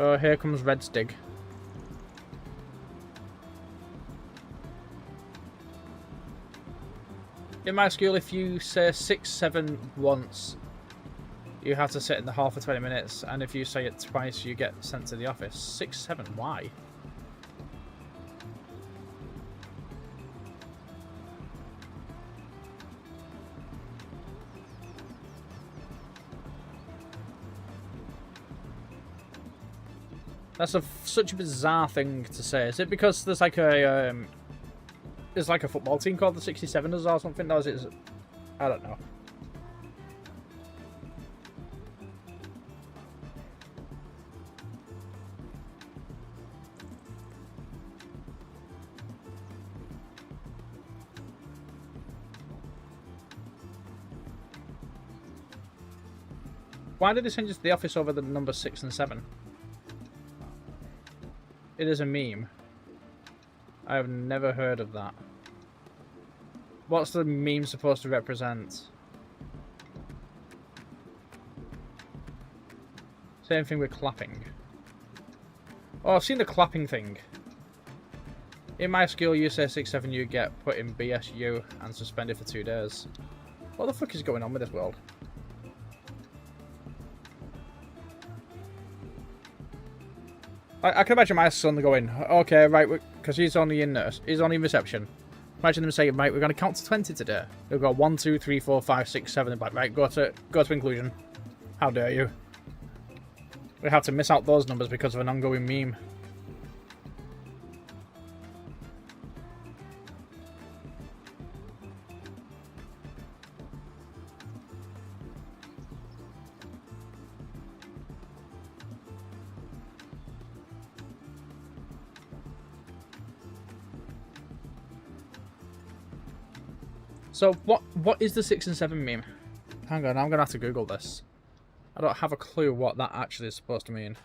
Oh, here comes Red Stig. In my school, if you say 6-7 once, you have to sit in the hall for 20 minutes, and if you say it twice, you get sent to the office. 6-7, why? That's such a bizarre thing to say. Is it because there's like a football team called the 67ers or something? No, is it? I don't know. Why did they send you to the office over the number 6 and 7? It is a meme. I have never heard of that. What's the meme supposed to represent? Same thing with clapping. Oh, I've seen the clapping thing. In my school, you say 6-7, you get put in BSU and suspended for 2 days. What the fuck is going on with this world? I can imagine my son going, okay, right, because he's only in reception. Imagine them saying, right, we're going to count to 20 today. They'll go 1, 2, 3, 4, 5, 6, 7. And like, right, go to inclusion. How dare you? We have to miss out those numbers because of an ongoing meme. So what is the 6 and 7 meme? Hang on, I'm gonna have to Google this. I don't have a clue what that actually is supposed to mean.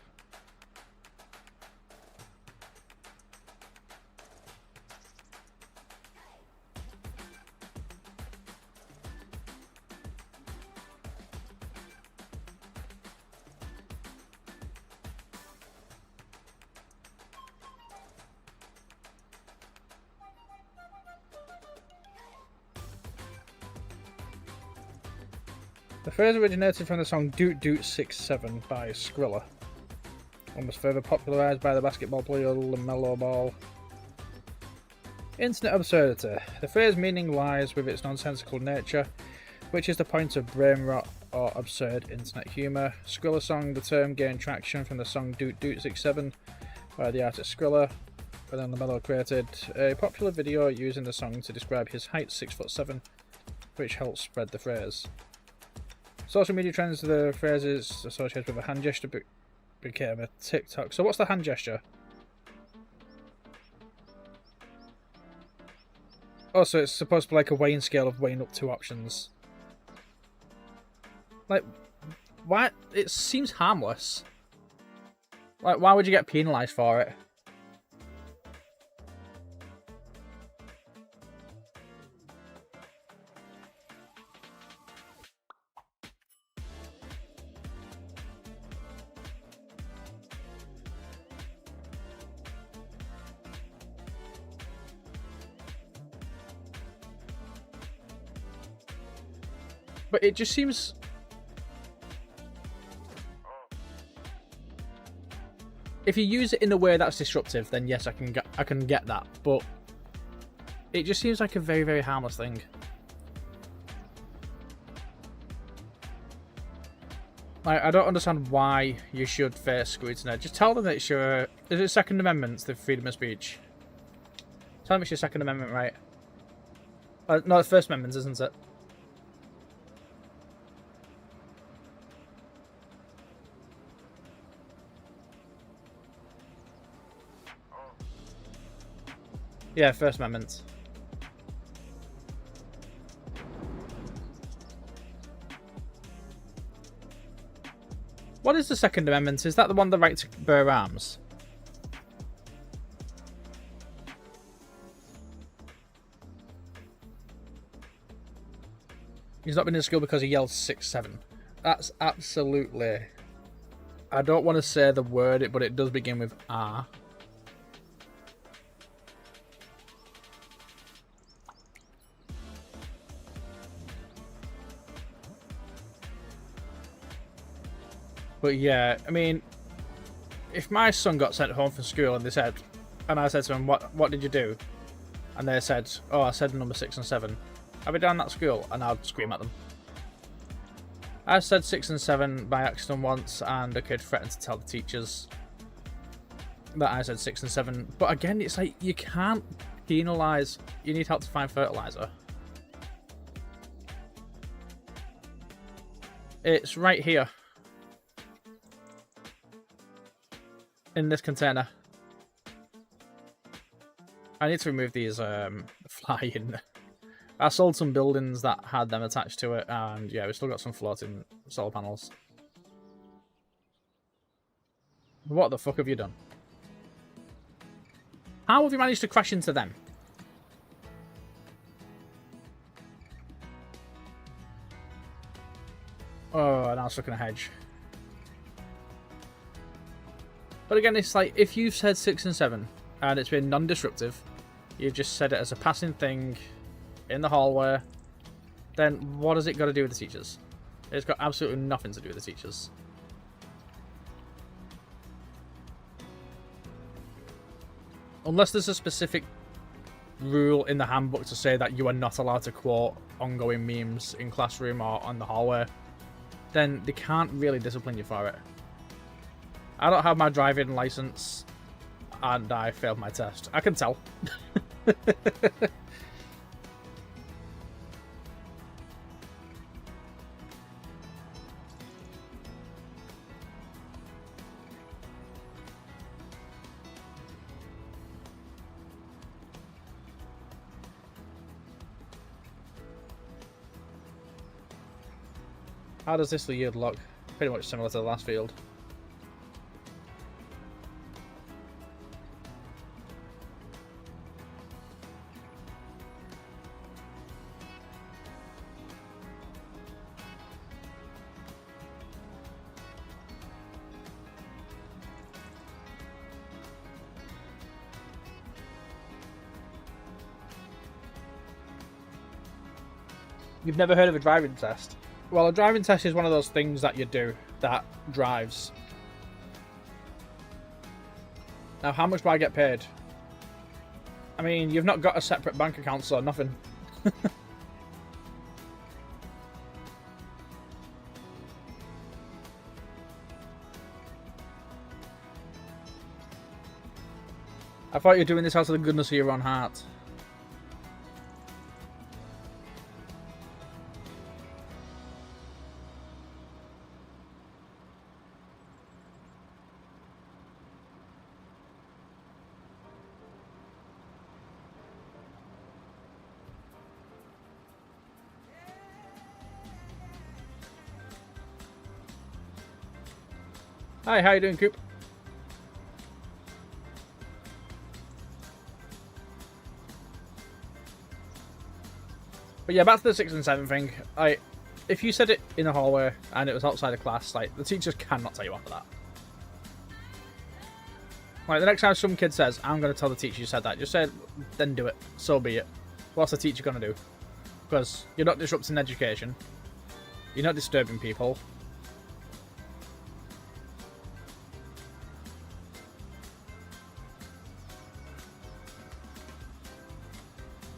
The phrase originated from the song Doot Doot 6-7 by Skrilla, and was further popularised by the basketball player LaMelo Ball. Internet absurdity. The phrase meaning lies with its nonsensical nature, which is the point of brain rot or absurd internet humour. Skrilla song, the term gained traction from the song Doot Doot 6-7 by the artist Skrilla, but then LaMelo created a popular video using the song to describe his height, 6'7", which helped spread the phrase. Social media trends, the phrases associated with a hand gesture became a TikTok. So what's the hand gesture? Oh, so it's supposed to be like a weighing scale of weighing up 2 options. Like, why? It seems harmless. Like, why would you get penalised for it? But it just seems... If you use it in a way that's disruptive, then yes, I can get that. But it just seems like a very, very harmless thing. Like, I don't understand why you should face scrutiny. Just tell them that it's your... Is it Second Amendment, the freedom of speech? Tell them it's your Second Amendment, right? No, the First Amendment, isn't it? Yeah, First Amendment. What is the Second Amendment? Is that the one, the right to bear arms? He's not been in school because he yelled 6-7. That's absolutely... I don't want to say the word, but it does begin with R. But yeah, I mean, if my son got sent home from school and they said, and I said to him, what did you do? And they said, oh, I said number 6 and 7. I'd be down that school and I'd scream at them. I said 6 and 7 by accident once, and a kid threatened to tell the teachers that I said 6 and 7. But again, it's like, you can't penalise. You need help to find fertiliser. It's right here. In this container. I need to remove these flying. I sold some buildings that had them attached to it, and yeah, we've still got some floating solar panels. What the fuck have you done? How have you managed to crash into them? Oh, now stuck in a hedge. But again, it's like, if you've said 6 and 7, and it's been non-disruptive, you've just said it as a passing thing in the hallway, then what has it got to do with the teachers? It's got absolutely nothing to do with the teachers. Unless there's a specific rule in the handbook to say that you are not allowed to quote ongoing memes in classroom or on the hallway, then they can't really discipline you for it. I don't have my driving license and I failed my test. I can tell. How does this yield look? Pretty much similar to the last field. You've never heard of a driving test? Well, a driving test is one of those things that you do that drives. Now, how much do I get paid? I mean, you've not got a separate bank account, so nothing. I thought you were doing this out of the goodness of your own heart. Hi, how you doing, Coop? But yeah, back to the 6 and 7 thing. If you said it in a hallway and it was outside of class, like, the teachers cannot tell you after that. Like, the next time some kid says, I'm going to tell the teacher you said that, just say, then do it. So be it. What's the teacher going to do? Because you're not disrupting education. You're not disturbing people.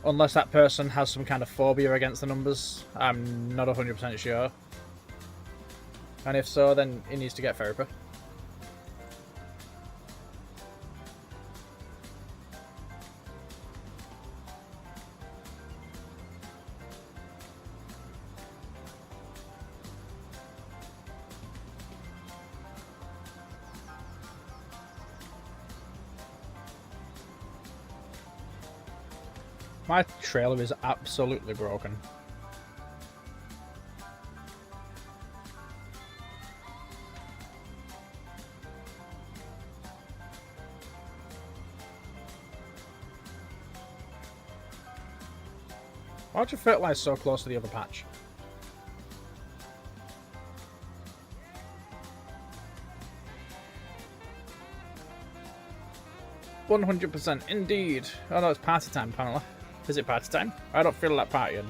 Unless that person has some kind of phobia against the numbers. I'm not 100% sure. And if so, then he needs to get therapy. My trailer is absolutely broken. Why'd you fertilize so close to the other patch? "100% indeed." Oh no, it's party time apparently. Is it party time? I don't feel like partying.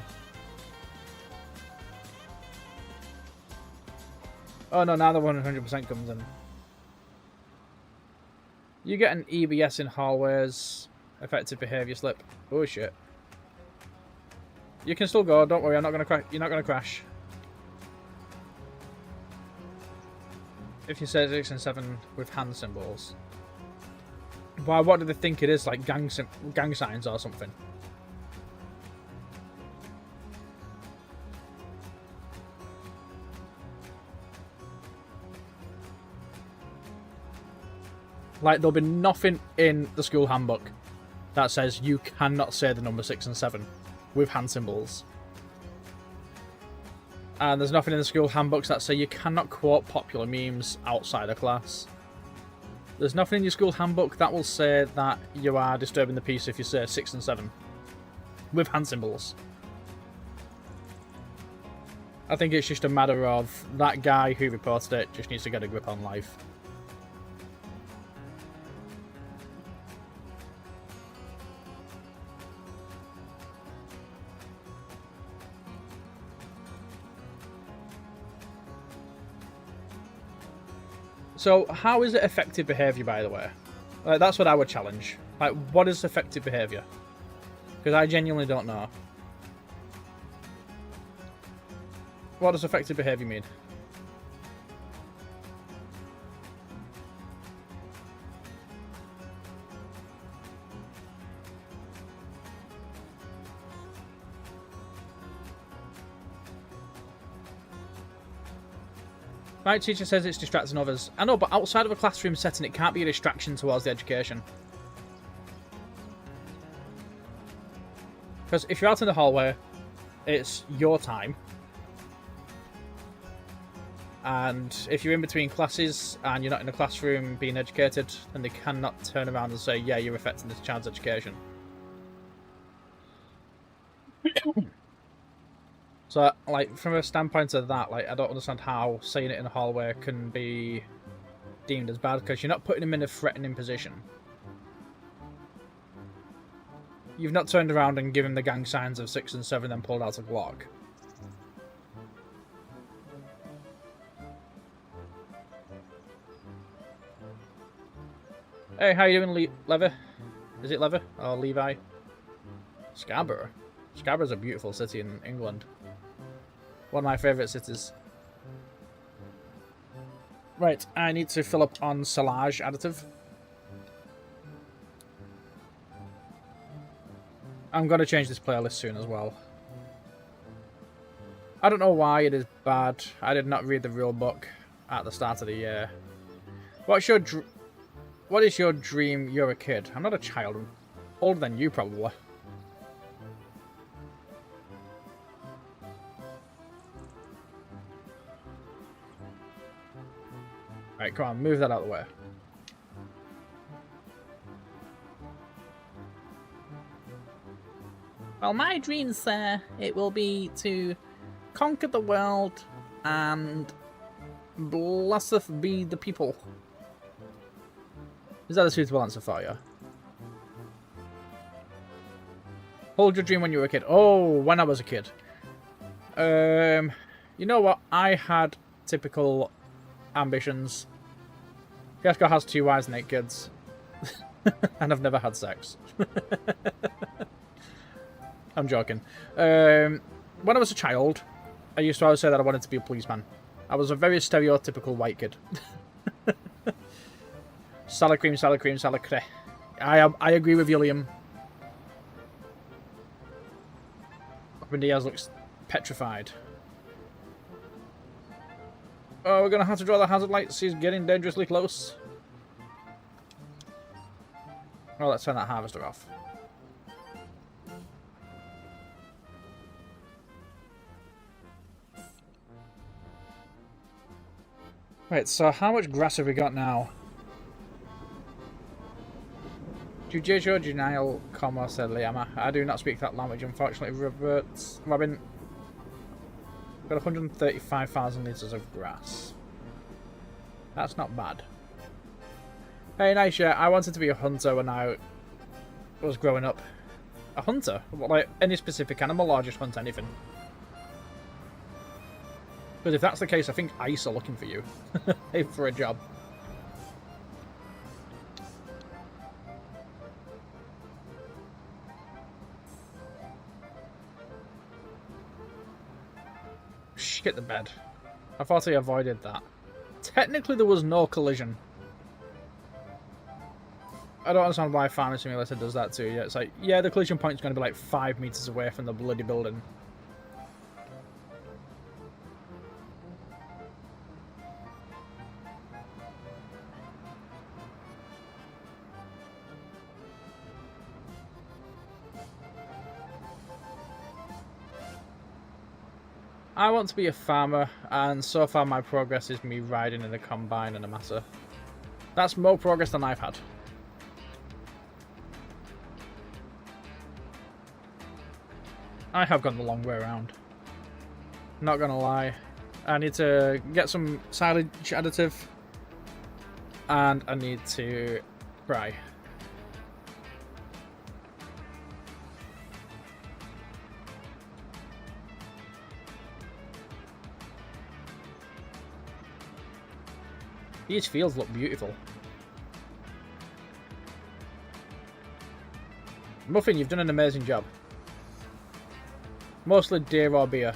Oh no, now the 100% comes in. You get an EBS in hallways. Effective behaviour slip. Oh shit. You can still go, don't worry, I'm not gonna crash. You're not gonna crash. If you say 6 and 7 with hand symbols. Why, what do they think it is? Like gang signs or something? Like, there'll be nothing in the school handbook that says you cannot say the number 6 and 7 with hand symbols. And there's nothing in the school handbooks that say you cannot quote popular memes outside of class. There's nothing in your school handbook that will say that you are disturbing the peace if you say 6 and 7 with hand symbols. I think it's just a matter of that guy who reported it just needs to get a grip on life. So, how is it effective behaviour, by the way? That's what I would challenge. Like, what is effective behaviour? Because I genuinely don't know. What does effective behaviour mean? My teacher says it's distracting others. I know, but outside of a classroom setting, it can't be a distraction towards the education. Because if you're out in the hallway, it's your time. And if you're in between classes and you're not in a classroom being educated, then they cannot turn around and say, yeah, you're affecting this child's education. So, like, from a standpoint of that, like, I don't understand how saying it in a hallway can be deemed as bad, because you're not putting him in a threatening position. You've not turned around and given the gang signs of 6 and 7 and pulled out a Glock. Hey, how you doing, Levi? Is it Levi? Or Levi? Scarborough. Scarborough's a beautiful city in England. One of my favourite cities. Right, I need to fill up on silage additive. I'm going to change this playlist soon as well. I don't know why it is bad. I did not read the rule book at the start of the year. What is your dream? You're a kid. I'm not a child. I'm older than you, probably. Right, come on, move that out of the way. Well, my dream, sir, it will be to conquer the world and blessed be the people. Is that a suitable answer for you? Hold your dream when you were a kid. Oh, when I was a kid. You know what? I had typical ambitions. Fiasco has 2 wives and 8 kids. And I've never had sex. I'm joking. When I was a child, I used to always say that I wanted to be a policeman. I was a very stereotypical white kid. Salad cream, salad cream, salad creme. I agree with you, Liam. Diaz looks petrified. Oh, we're going to have to draw the hazard lights. He's getting dangerously close. Oh, let's turn that harvester off. Right, so how much grass have we got now? Jujejo Junile Como said Liama. I do not speak that language, unfortunately. Robin. Got 135,000 litres of grass. That's not bad. Hey, nice, yeah. I wanted to be a hunter when I was growing up. A hunter? Like, any specific animal or just hunt anything? Because if that's the case, I think ICE are looking for you for a job. Shit the bed. I thought I avoided that. Technically, there was no collision. I don't understand why Farming Simulator does that to you. It's like, yeah, the collision point's going to be like 5 meters away from the bloody building. I want to be a farmer, and so far my progress is me riding in a combine and a masser. That's more progress than I've had. I have gone the long way around. Not gonna lie. I need to get some silage additive, and I need to pry. These fields look beautiful. Muffin, you've done an amazing job. Mostly deer or beer.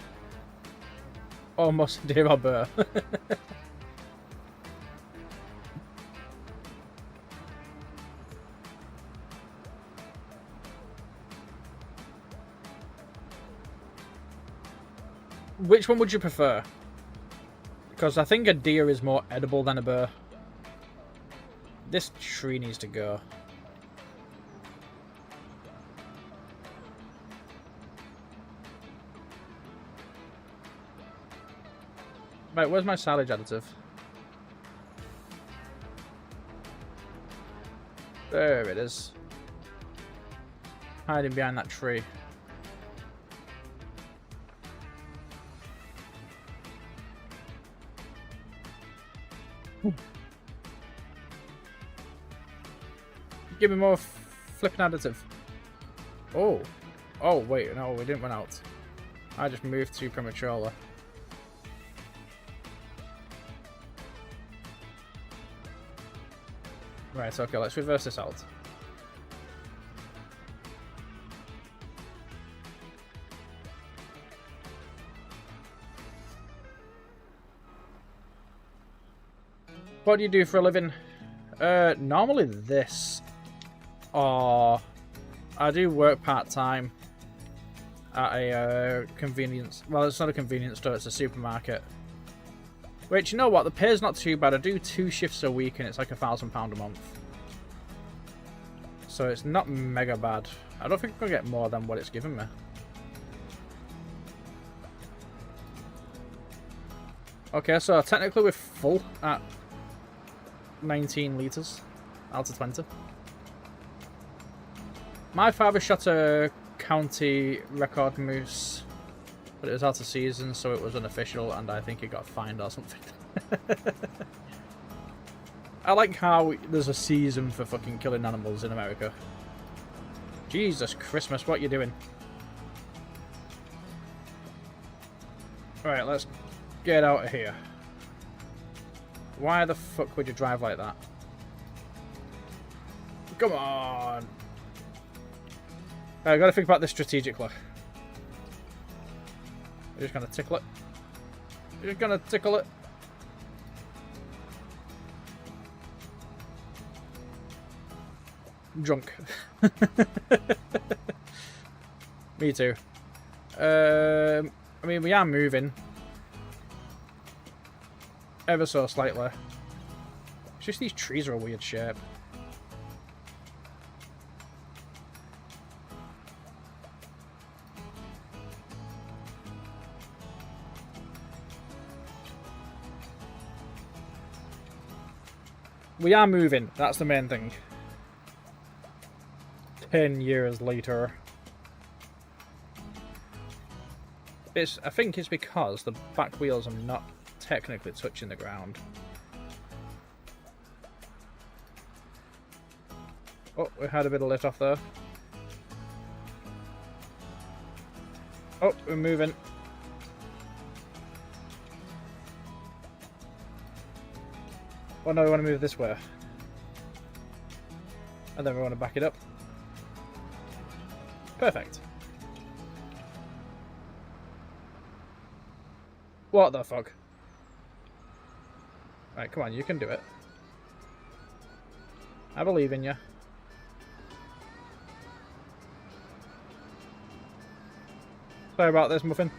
Or mostly deer or beer. Which one would you prefer? Because I think a deer is more edible than a bear. This tree needs to go. Right, where's my silage additive? There it is. Hiding behind that tree. Give me more flipping additive. Oh. Oh, wait, no, we didn't run out. I just moved too prematurely. Right, okay, let's reverse this out. What do you do for a living? Normally this. Or I do work part-time at a convenience... Well, it's not a convenience store, it's a supermarket. Which, you know what, the pay's not too bad. I do 2 shifts a week and it's like £1,000 a month. So it's not mega bad. I don't think I'm going to get more than what it's given me. Okay, so technically we're full at 19 litres out of 20. My father shot a county record moose, but it was out of season, so it was unofficial, and I think he got fined or something. I like how there's a season for fucking killing animals in America. Jesus Christmas, what you doing? Alright, let's get out of here. Why the fuck would you drive like that? Come on! I gotta think about this strategically. We're just gonna tickle it. We're just gonna tickle it. Drunk. Me too. I mean, we are moving. Ever so slightly. It's just these trees are a weird shape. We are moving, that's the main thing. 10 years later. I think it's because the back wheels are not technically touching the ground. Oh, we had a bit of lift off there. Oh, we're moving. Oh no, we want to move this way. And then we want to back it up. Perfect. What the fuck? Right, come on, you can do it. I believe in you. Sorry about this, Muffin.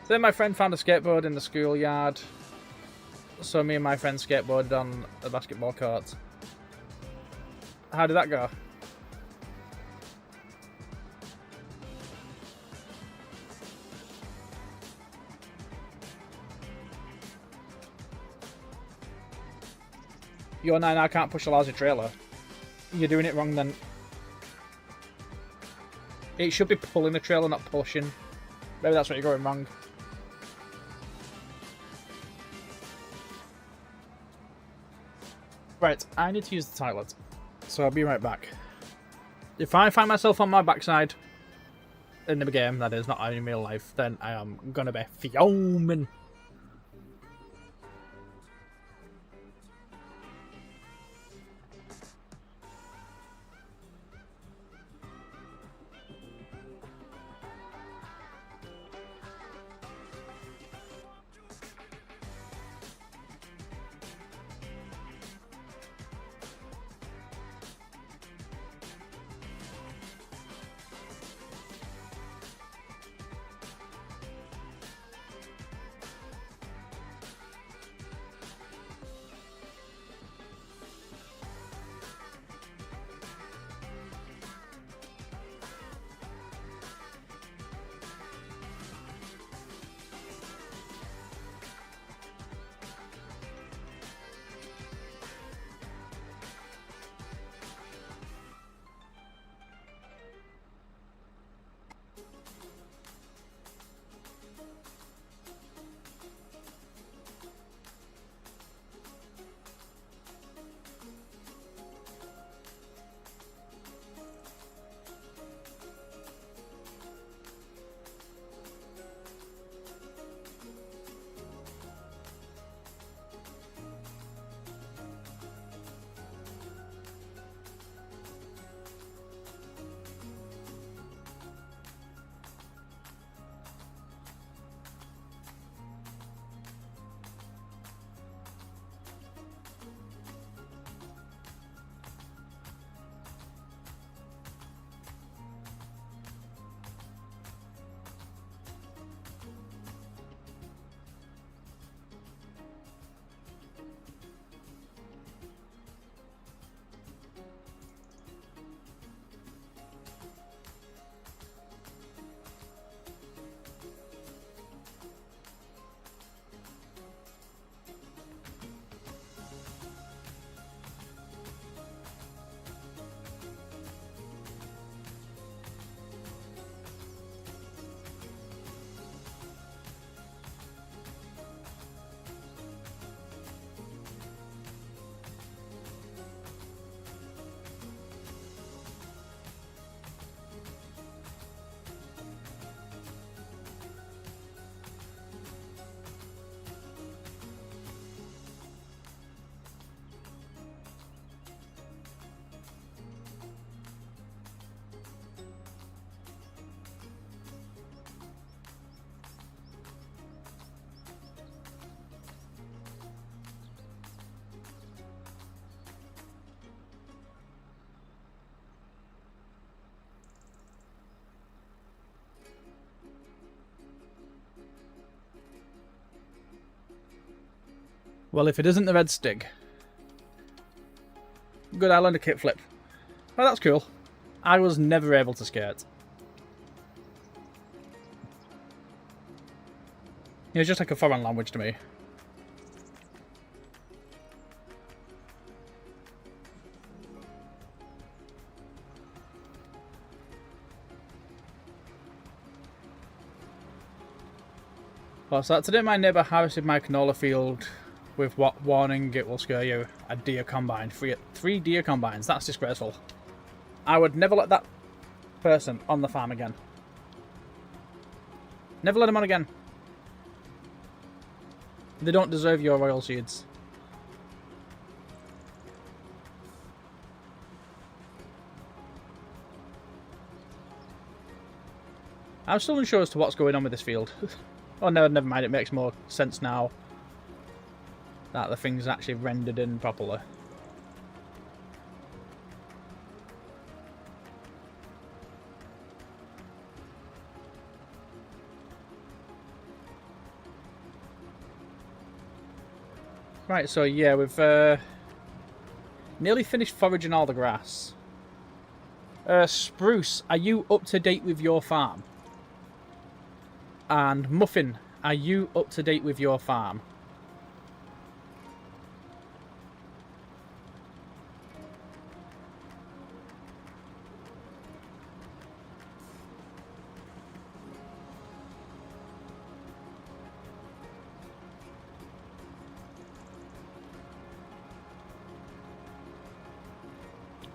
So my friend found a skateboard in the schoolyard. So me and my friend skateboarded on a basketball court. How did that go? You're 9, I can't push a lousy trailer. You're doing it wrong then. It should be pulling the trailer, not pushing. Maybe that's what you're going wrong. Right, I need to use the toilet. So I'll be right back. If I find myself on my backside, in the game, that is, not in real life, then I am gonna be fuming. Well, if it isn't the red stick. Good, I learned a kickflip. Oh, that's cool. I was never able to skate. It was just like a foreign language to me. Well, so today my neighbour harvested my canola field with what warning it will scare you, a deer combine. Three deer combines, that's disgraceful. I would never let that person on the farm again. Never let him on again. They don't deserve your royal seeds. I'm still unsure as to what's going on with this field. Oh no, never mind, it makes more sense now that the thing's actually rendered in properly. Right, so yeah, we've nearly finished foraging all the grass. Spruce, are you up to date with your farm? And Muffin, are you up to date with your farm?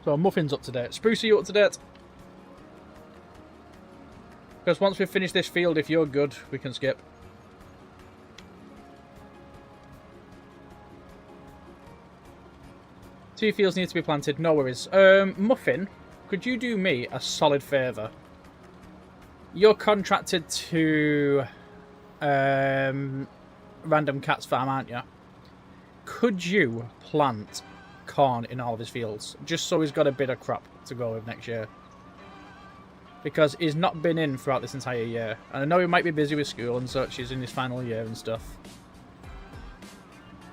So Muffin's up to date. Spruce, are you up to date? Because once we finish this field, if you're good, we can skip. Two fields need to be planted. No worries. Muffin, could you do me a solid favour? You're contracted to Random Cat's farm, aren't you? Could you plant corn in all of his fields, just so he's got a bit of crop to go with next year? Because he's not been in throughout this entire year. And I know he might be busy with school and such, he's in his final year and stuff.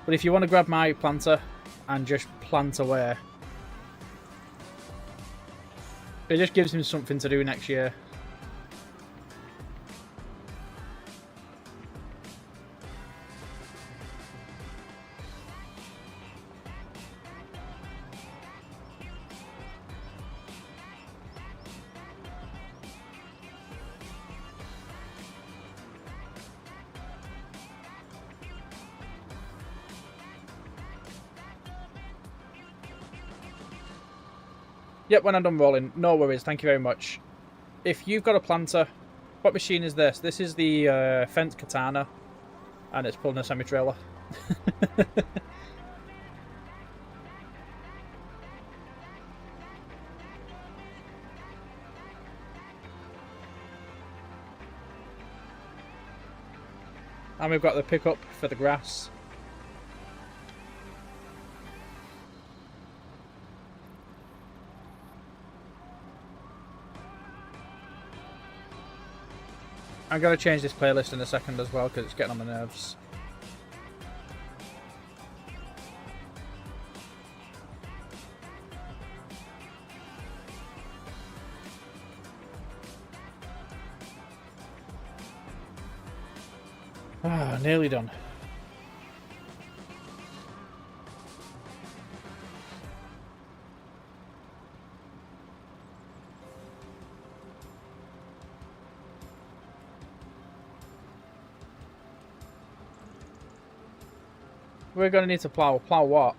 But if you want to grab my planter and just plant away, it just gives him something to do next year. Yep, when I'm done rolling. No worries, thank you very much. If you've got a planter, what machine is this? This is the Fence Katana, and it's pulling a semi-trailer. And we've got the pickup for the grass. I'm going to change this playlist in a second as well because it's getting on my nerves. Ah, nearly done. We're going to need to plough. Plough what?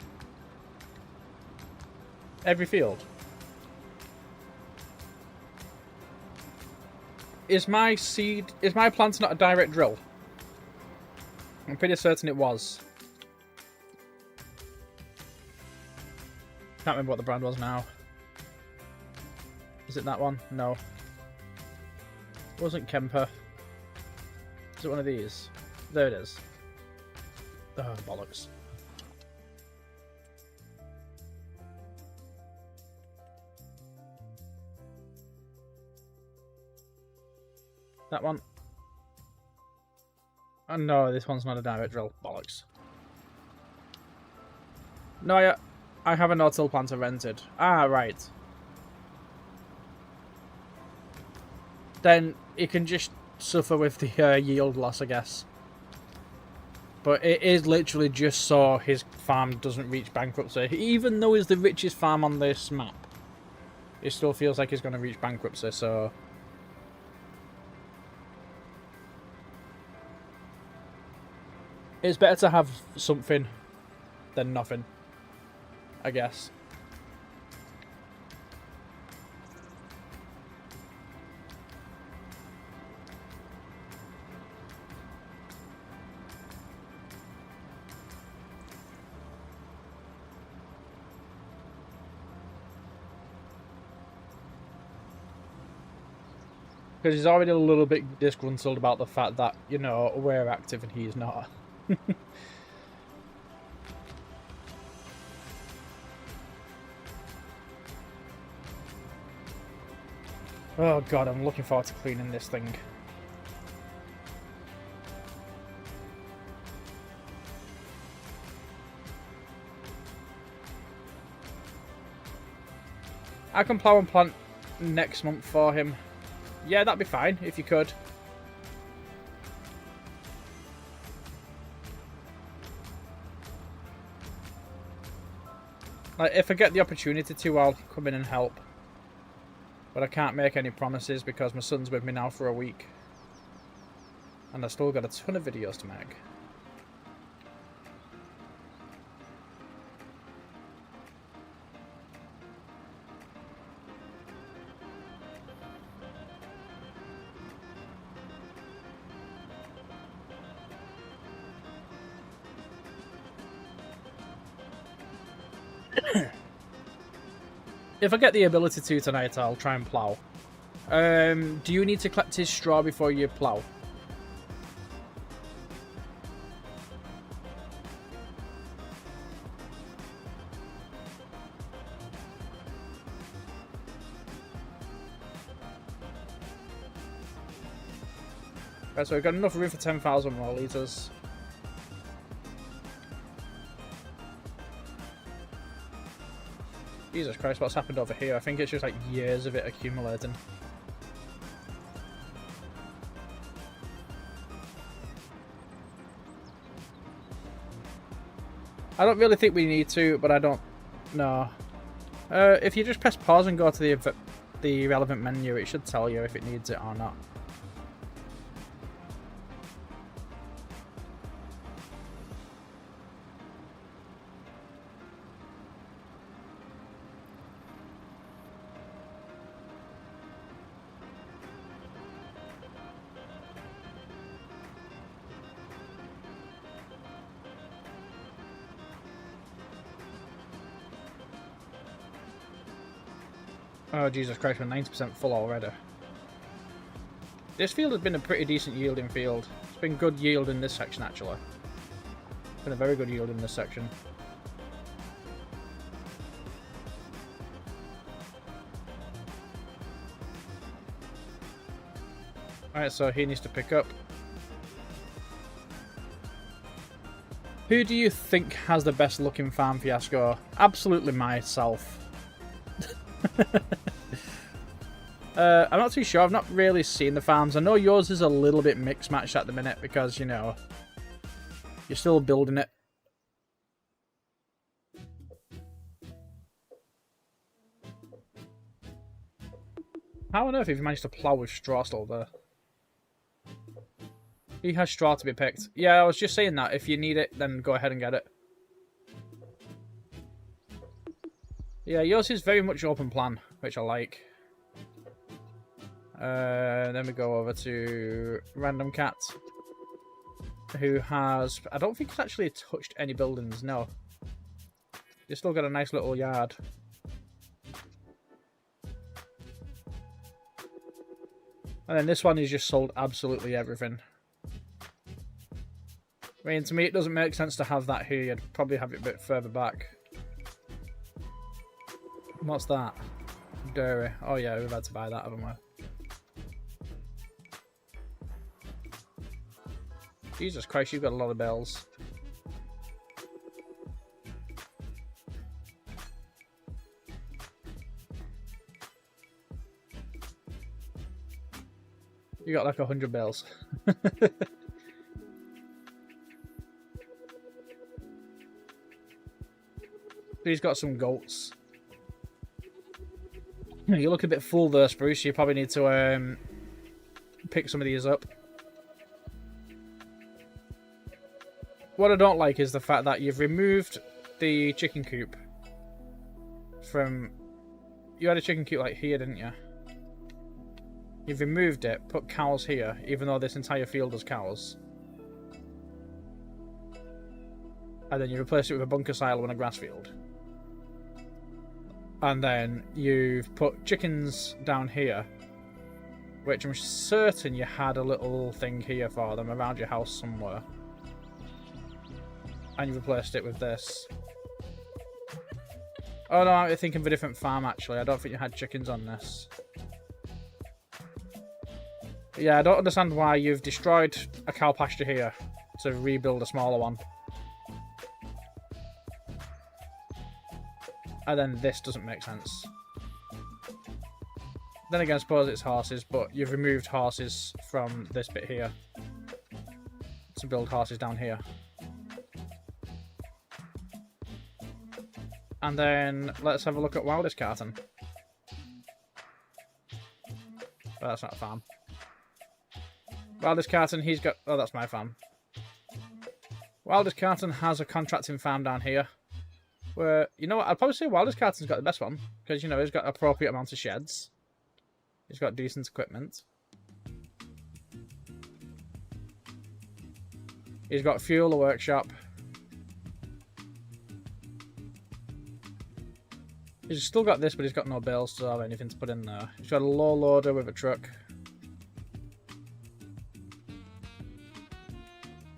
Every field? Is my plant not a direct drill? I'm pretty certain it was. Can't remember what the brand was now. Is it that one? No. It wasn't Kemper. Is it one of these? There it is. Oh, bollocks. That one. Oh no, this one's not a direct drill. Bollocks. No, I have a no-till planter rented. Ah, right. Then it can just suffer with the yield loss, I guess. But it is literally just so his farm doesn't reach bankruptcy. Even though he's the richest farm on this map, it still feels like he's going to reach bankruptcy, so... It's better to have something than nothing, I guess. Because he's already a little bit disgruntled about the fact that, you know, we're active and he's not. Oh god, I'm looking forward to cleaning this thing. I can plough and plant next month for him. Yeah, that'd be fine, if you could. Like, if I get the opportunity to, I'll come in and help. But I can't make any promises because my son's with me now for a week. And I've still got a ton of videos to make. If I get the ability to tonight, I'll try and plough. Do you need to collect his straw before you plough? Right, so we've got enough room for 10,000 more litres. Jesus Christ, what's happened over here? I think it's just like years of it accumulating. I don't really think we need to, but I don't know. If you just press pause and go to the relevant menu, it should tell you if it needs it or not. Oh, Jesus Christ, we're 90% full already. This field has been a pretty decent yielding field. It's been good yield in this section, actually. It's been a very good yield in this section. Alright, so he needs to pick up. Who do you think has the best looking farm fiasco? Absolutely myself. I'm not too sure. I've not really seen the farms. I know yours is a little bit mixed matched at the minute because, you know, you're still building it. How on earth have you managed to plough with straw still there? He has straw to be picked. Yeah, I was just saying that. If you need it, then go ahead and get it. Yeah, yours is very much open plan, which I like. Then we go over to Random Cat, who has... I don't think he's actually touched any buildings, no. He's still got a nice little yard. And then this one is just sold absolutely everything. I mean, to me it doesn't make sense to have that here. You'd probably have it a bit further back. What's that? Dairy. Oh yeah, we've had to buy that, haven't we? Jesus Christ, you've got a lot of bells. You got like 100 bells. He's got some goats. You look a bit full there, Spruce. You probably need to pick some of these up. What I don't like is the fact that you've removed the chicken coop from... You had a chicken coop like here, didn't you? You've removed it, put cows here, even though this entire field has cows. And then you replace it with a bunker silo and a grass field. And then you've put chickens down here, which I'm certain you had a little thing here for them around your house somewhere. And you replaced it with this. Oh no, I'm thinking of a different farm actually. I don't think you had chickens on this. But yeah, I don't understand why you've destroyed a cow pasture here to rebuild a smaller one. And then this doesn't make sense. Then again, I suppose it's horses, but you've removed horses from this bit here to build horses down here. And then let's have a look at Wildest Carton. Oh, that's not a farm. Wildest Carton, he's got... Oh, that's my farm. Wildest Carton has a contracting farm down here. Where, you know what, I'd probably say Wildest Carton's got the best one. Because, you know, he's got an appropriate amount of sheds. He's got decent equipment. He's got fuel, a workshop. He's still got this, but he's got no bales to have anything to put in there. He's got a low loader with a truck.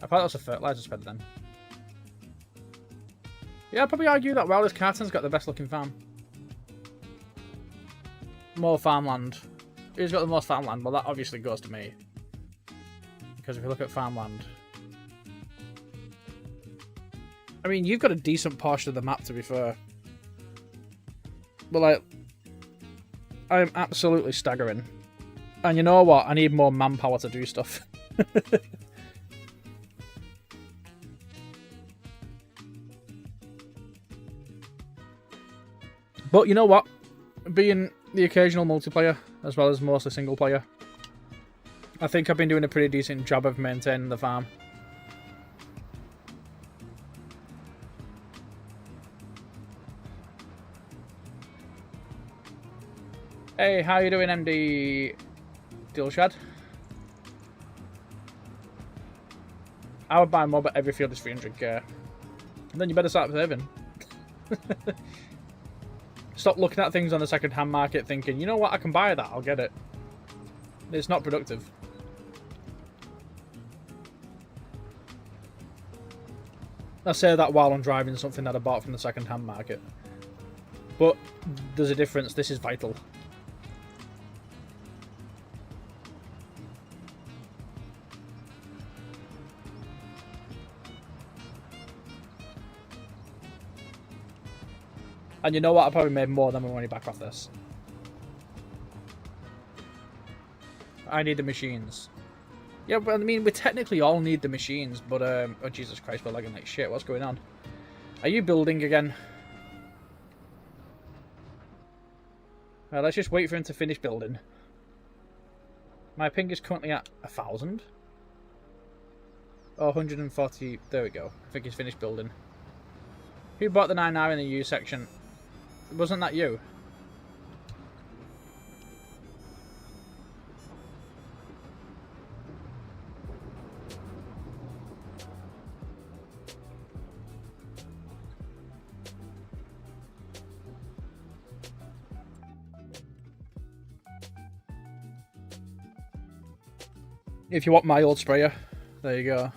I thought that was a fertilizer spreader then. Yeah, I'd probably argue that Wildest Carton's got the best looking farm. More farmland. Who's got the most farmland? Well, that obviously goes to me. Because if you look at farmland... I mean, you've got a decent portion of the map, to be fair. But, like... I am absolutely staggering. And you know what? I need more manpower to do stuff. But you know what? Being the occasional multiplayer, as well as mostly single player, I think I've been doing a pretty decent job of maintaining the farm. Hey, how you doing, MD Dilshad? I would buy more, but every field is 300k. And then you better start saving. Stop looking at things on the second-hand market thinking, you know what, I can buy that, I'll get it. It's not productive. I say that while I'm driving something that I bought from the second-hand market. But there's a difference, this is vital. And you know what? I probably made more than my money back off this. I need the machines. Yeah, but I mean, we technically all need the machines, but oh Jesus Christ, we're lagging like shit. What's going on? Are you building again? Well, let's just wait for him to finish building. My ping is currently at 1,000. Oh, 140. There we go. I think he's finished building. Who bought the 9R in the U section? Wasn't that you? If you want my old sprayer, there you go.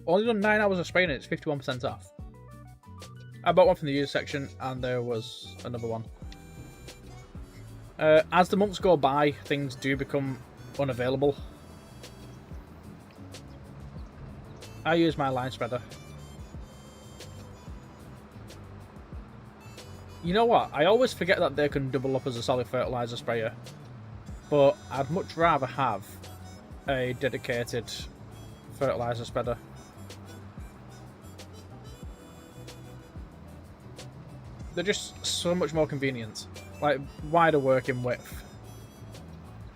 Only done 9 hours of spraying it, it's 51% off. I bought one from the used section and there was another one. As the months go by, things do become unavailable. I use my line spreader. You know what? I always forget that they can double up as a solid fertilizer sprayer. But I'd much rather have a dedicated fertilizer spreader. They're just so much more convenient. Like, wider working width.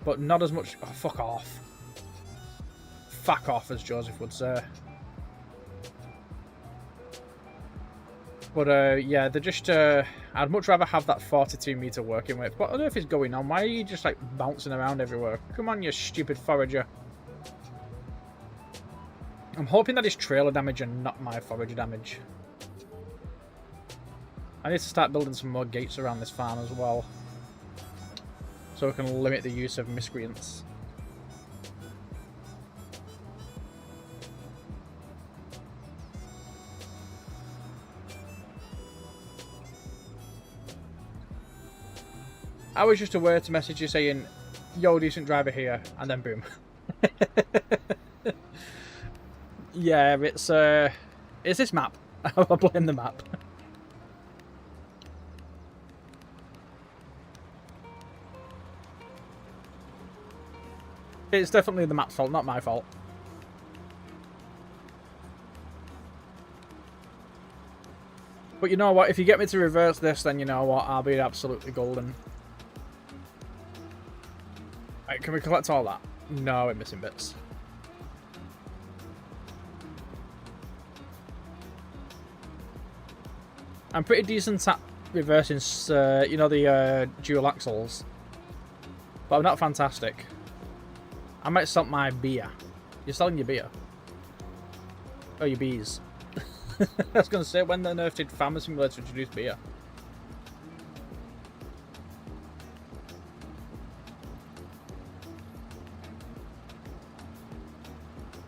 But not as much... Oh, fuck off. Fuck off, as Joseph would say. But, yeah, they're just... I'd much rather have that 42 meter working width. What on earth is going on? Why are you just, like, bouncing around everywhere? Come on, you stupid forager. I'm hoping that it's trailer damage and not my forage damage. I need to start building some more gates around this farm as well, so we can limit the use of miscreants. I was just aware to message you saying, yo, decent driver here, and then boom. Yeah, it's this map. I blame the map. It's definitely the map's fault, not my fault. But you know what, if you get me to reverse this, then you know what, I'll be absolutely golden. Right, can we collect all that? No, we're missing bits. I'm pretty decent at reversing, you know, the dual axles. But I'm not fantastic. I might sell my beer. You're selling your beer? Oh, your bees. I was going to say, when the nerf did Farmer Simulator introduce beer?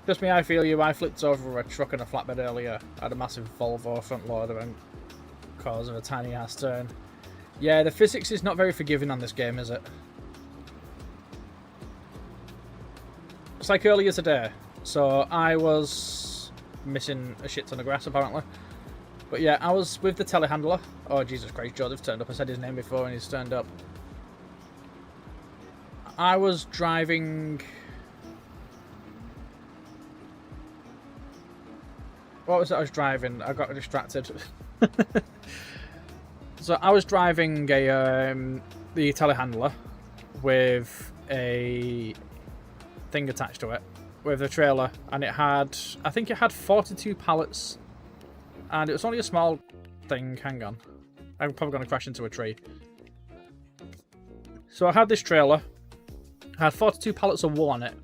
Just me, I feel you. I flipped over a truck and a flatbed earlier. I had a massive Volvo front loader and cause of a tiny ass turn. Yeah, the physics is not very forgiving on this game, is it? It's like earlier today. So I was missing a shit ton of grass apparently. But yeah, I was with the telehandler. Oh Jesus Christ, Joseph's turned up. I said his name before and he's turned up. I was driving... What was it I was driving? I got distracted. So I was driving a the telehandler with a thing attached to it, with a trailer, and it had, I think it had 42 pallets, and it was only a small thing. Hang on, I'm probably going to crash into a tree. So I had this trailer, I had 42 pallets of wool on it.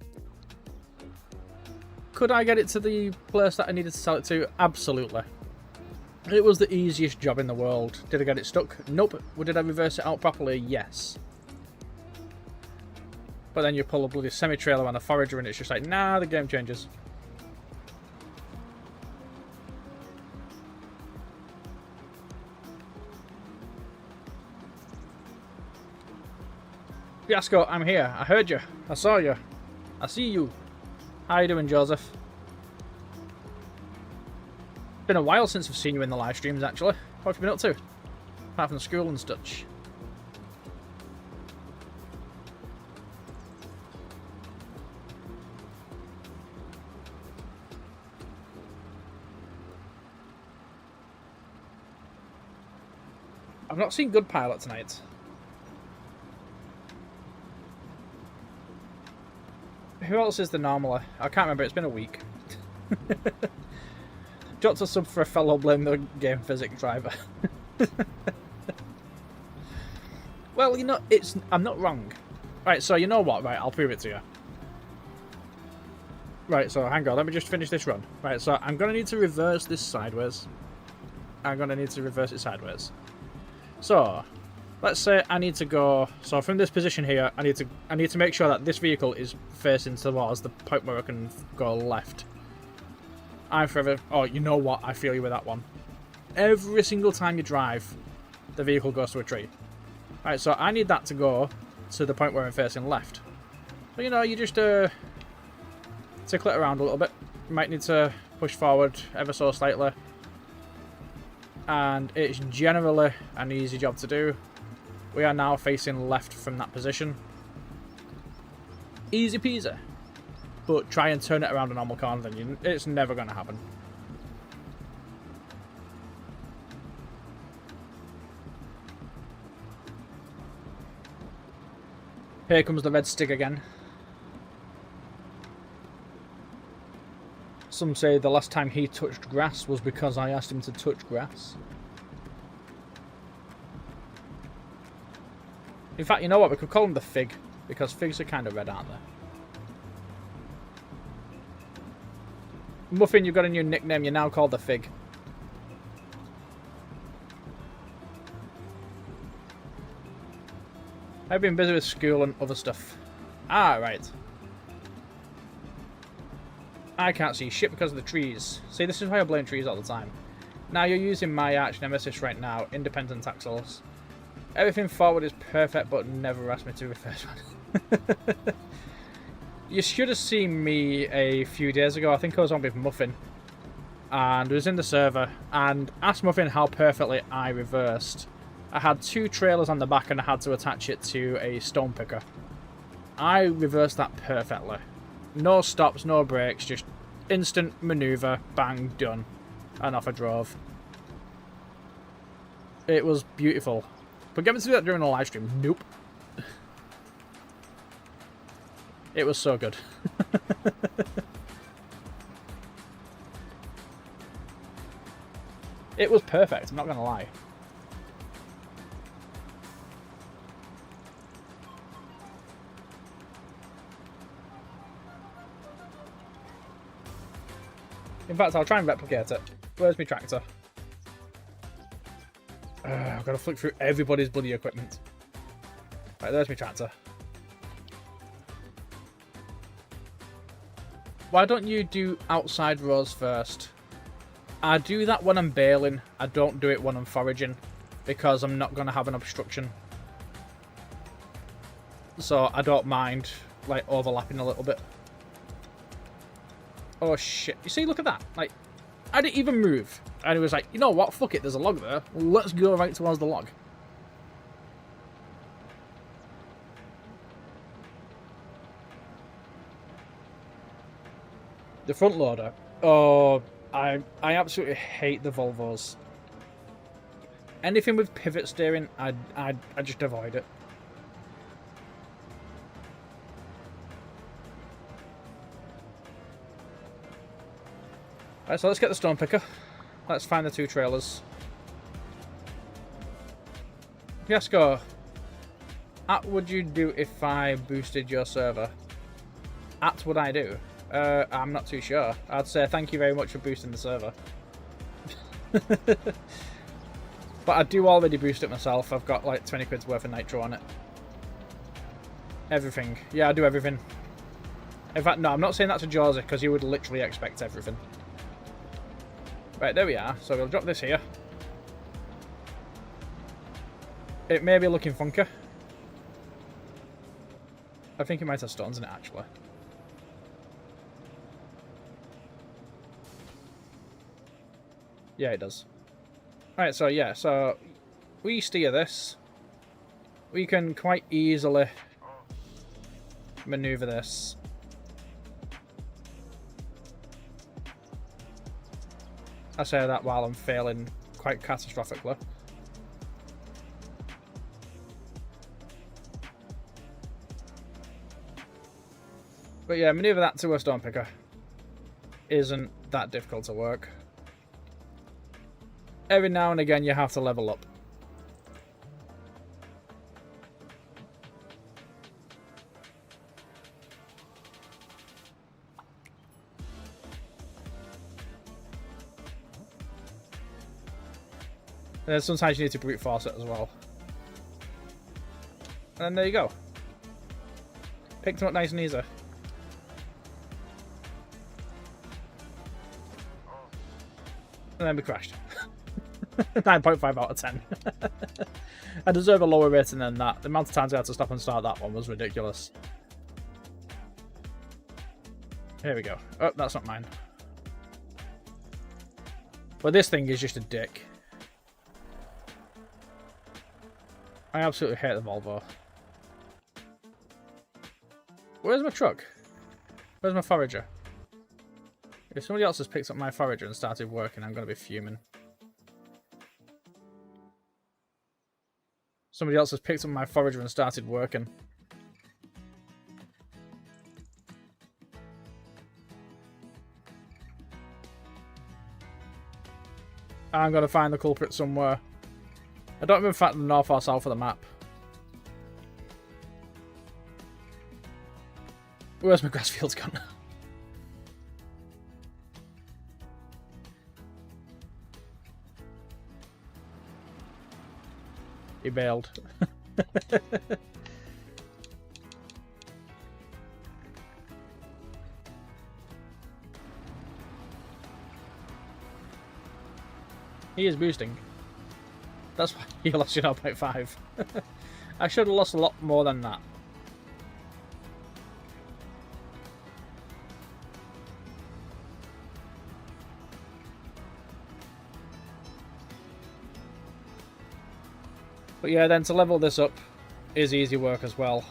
Could I get it to the place that I needed to sell it to? Absolutely. It was the easiest job in the world. Did I get it stuck? Nope. Did I reverse it out properly? Yes. But then you pull a bloody semi-trailer on a forager and it's just like, nah, the game changes. Fiasco, I'm here. I heard you. I saw you. I see you. How you doing, Joseph? Been a while since I've seen you in the live streams, actually. What have you been up to? Apart from school and such. I've not seen Good Pilot tonight. Who else is the normaler? I can't remember, it's been a week. Dropped a sub for a fellow blame the game physics driver. Well, you know, I'm not wrong. Right, so you know what? Right, I'll prove it to you. Right, so hang on, let me just finish this run. Right, so I'm going to need to reverse this sideways. I'm going to need to reverse it sideways. So, let's say I need to go... So from this position here, I need to make sure that this vehicle is facing towards the point where I can go left. I'm forever... Oh, you know what? I feel you with that one. Every single time you drive, the vehicle goes to a tree. Right, so I need that to go to the point where I'm facing left. So, you know, you just tickle it around a little bit. You might need to push forward ever so slightly. And it's generally an easy job to do. We are now facing left from that position. Easy peasy. But try and turn it around a normal corner, then it's never going to happen. Here comes the red stick again. Some say the last time he touched grass was because I asked him to touch grass. In fact, you know what? We could call him the Fig, because figs are kind of red, aren't they? Muffin, you've got a new nickname. You're now called the Fig. I've been busy with school and other stuff. Ah, right. I can't see shit because of the trees. See, this is why I blame trees all the time. Now you're using my arch nemesis right now, independent axles. Everything forward is perfect, but never asked me to reverse one. You should have seen me a few days ago. I think I was on with Muffin. And I was in the server. And asked Muffin how perfectly I reversed. I had 2 trailers on the back and I had to attach it to a stone picker. I reversed that perfectly. No stops, no brakes, just instant maneuver, bang, done. And off I drove. It was beautiful. But get me to do that during a live stream. Nope. It was so good. It was perfect, I'm not going to lie. In fact, I'll try and replicate it. Where's my tractor? I've got to flick through everybody's bloody equipment. Right, there's my tractor. Why don't you do outside rows first? I do that when I'm baling. I don't do it when I'm foraging. Because I'm not going to have an obstruction. So I don't mind, like, overlapping a little bit. Oh shit. You see, look at that. Like, I didn't even move. And it was like, you know what? Fuck it, there's a log there. Let's go right towards the log. The front loader. Oh, I absolutely hate the Volvos. Anything with pivot steering, I just avoid it. Right, so let's get the stone picker. Let's find the 2 trailers. Fiasco, what would you do if I boosted your server? What would I do? I'm not too sure. I'd say thank you very much for boosting the server. But I do already boost it myself. I've got like 20 quid's worth of nitro on it. Everything. Yeah, I do everything. In fact, no, I'm not saying that to Josie because you would literally expect everything. Right, there we are. So we'll drop this here. It may be looking funky. I think it might have stones in it, actually. Yeah, it does. Right, so yeah, so we steer this. We can quite easily maneuver this. I say that while I'm failing quite catastrophically. But yeah, maneuver that to a stone picker isn't that difficult to work. Every now and again you have to level up. And then sometimes you need to brute force it as well. And there you go. Picked them up nice and easy. And then we crashed. 9.5 out of 10. I deserve a lower rating than that. The amount of times I had to stop and start that one was ridiculous. Here we go. Oh, that's not mine. But this thing is just a dick. I absolutely hate the Volvo. Where's my truck? Where's my forager? If somebody else has picked up my forager and started working, I'm going to be fuming. Somebody else has picked up my forager and started working. I'm going to find the culprit somewhere. I don't remember if that's the north or south of the map. Where's my grass fields gone? He bailed. He is boosting. That's why he lost 0.5. I should have lost a lot more than that. But yeah, then to level this up is easy work as well.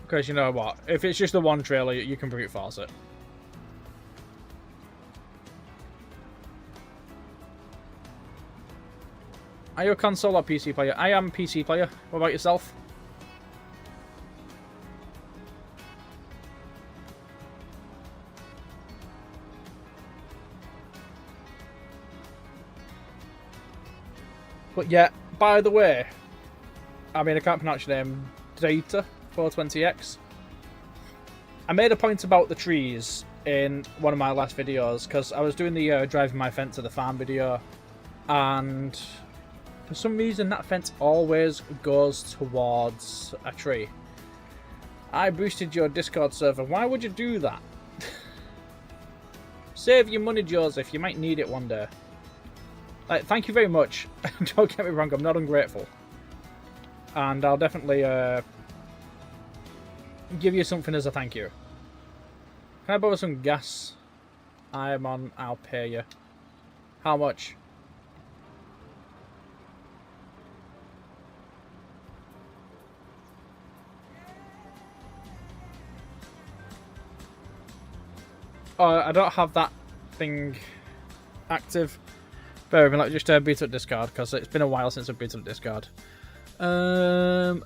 Because you know what, if it's just the one trailer, you can brute force it. Are you a console or PC player? I am PC player. What about yourself? But yeah, by the way, I mean, I can't pronounce your name, Data 420X. I made a point about the trees in one of my last videos because I was doing the driving my fence to the farm video, and for some reason that fence always goes towards a tree. I boosted your Discord server. Why would you do that? Save your money, Joseph. You might need it one day. Like, thank you very much. Don't get me wrong, I'm not ungrateful. And I'll definitely give you something as a thank you. Can I borrow some gas? I'm on, I'll pay you. How much? Oh, I don't have that thing active. Bear with me, let me just boot up Discord, because it's been a while since I've booted up Discord. Oh,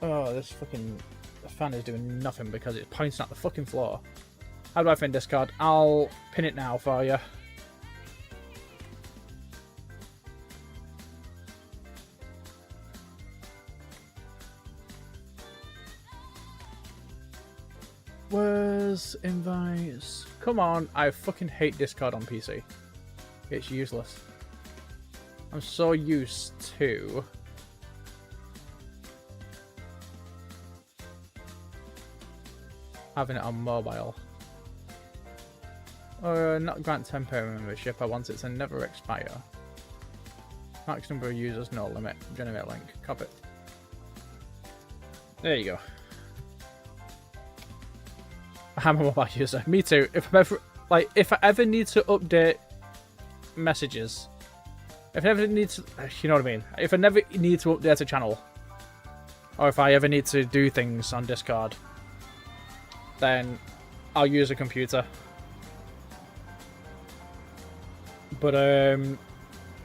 this fucking fan is doing nothing because it's pointing at the fucking floor. How do I find Discord? I'll pin it now for you. Where's invites? Come on, I fucking hate Discord on PC. It's useless. I'm so used to having it on mobile. Not grant temporary membership, I want it to never expire. Max number of users, no limit. Generate link, copy. There you go. I'm a mobile user. Me too. If I ever need to update messages, if I ever need to, you know what I mean. If I never need to update a channel, or if I ever need to do things on Discord, then I'll use a computer. But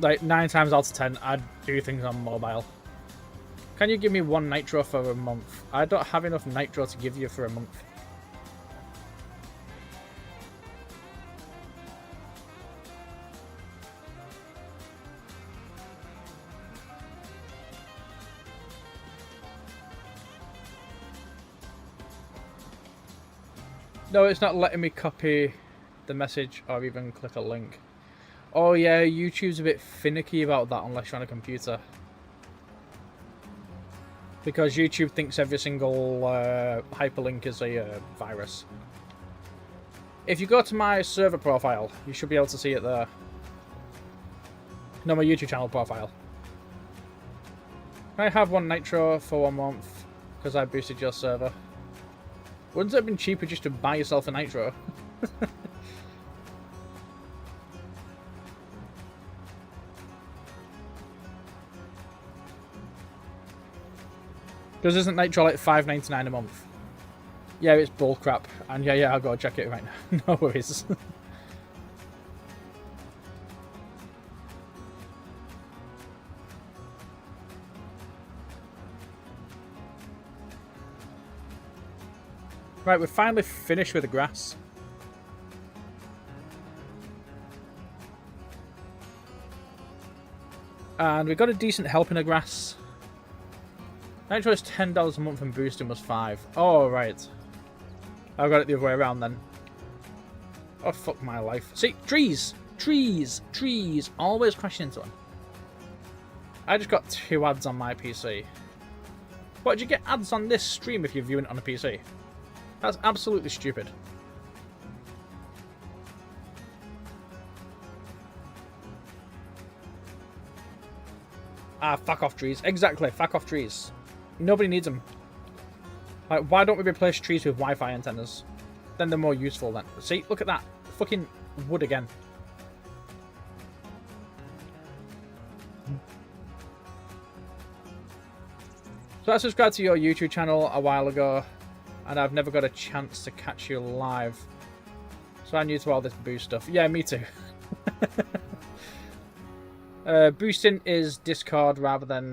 like 9 times out of 10, I'd do things on mobile. Can you give me 1 nitro for a month? I don't have enough nitro to give you for a month. No, it's not letting me copy the message or even click a link. Oh yeah, YouTube's a bit finicky about that unless you're on a computer. Because YouTube thinks every single hyperlink is a virus. If you go to my server profile, you should be able to see it there. No, my YouTube channel profile. Can I have 1 nitro for 1 month? Because I boosted your server. Wouldn't it have been cheaper just to buy yourself a nitro? Because isn't nitro like $5.99 a month? Yeah, it's bullcrap. And yeah, I'll go check it right now. No worries. Right, we're finally finished with the grass. And we got a decent helping of grass. Nitro is $10 a month and boosting was $5. Oh, right. I got it the other way around then. Oh, fuck my life. See, trees! Trees! Trees! Always crashing into them. I just got 2 ads on my PC. What, did you get ads on this stream if you're viewing it on a PC? That's absolutely stupid. Ah, fuck off trees. Exactly, fuck off trees. Nobody needs them. Like, why don't we replace trees with Wi-Fi antennas? Then they're more useful then. See, look at that. Fucking wood again. So I subscribed to your YouTube channel a while ago, and I've never got a chance to catch you live. So I'm new to all this boost stuff. Yeah, me too. Boosting is Discord rather than...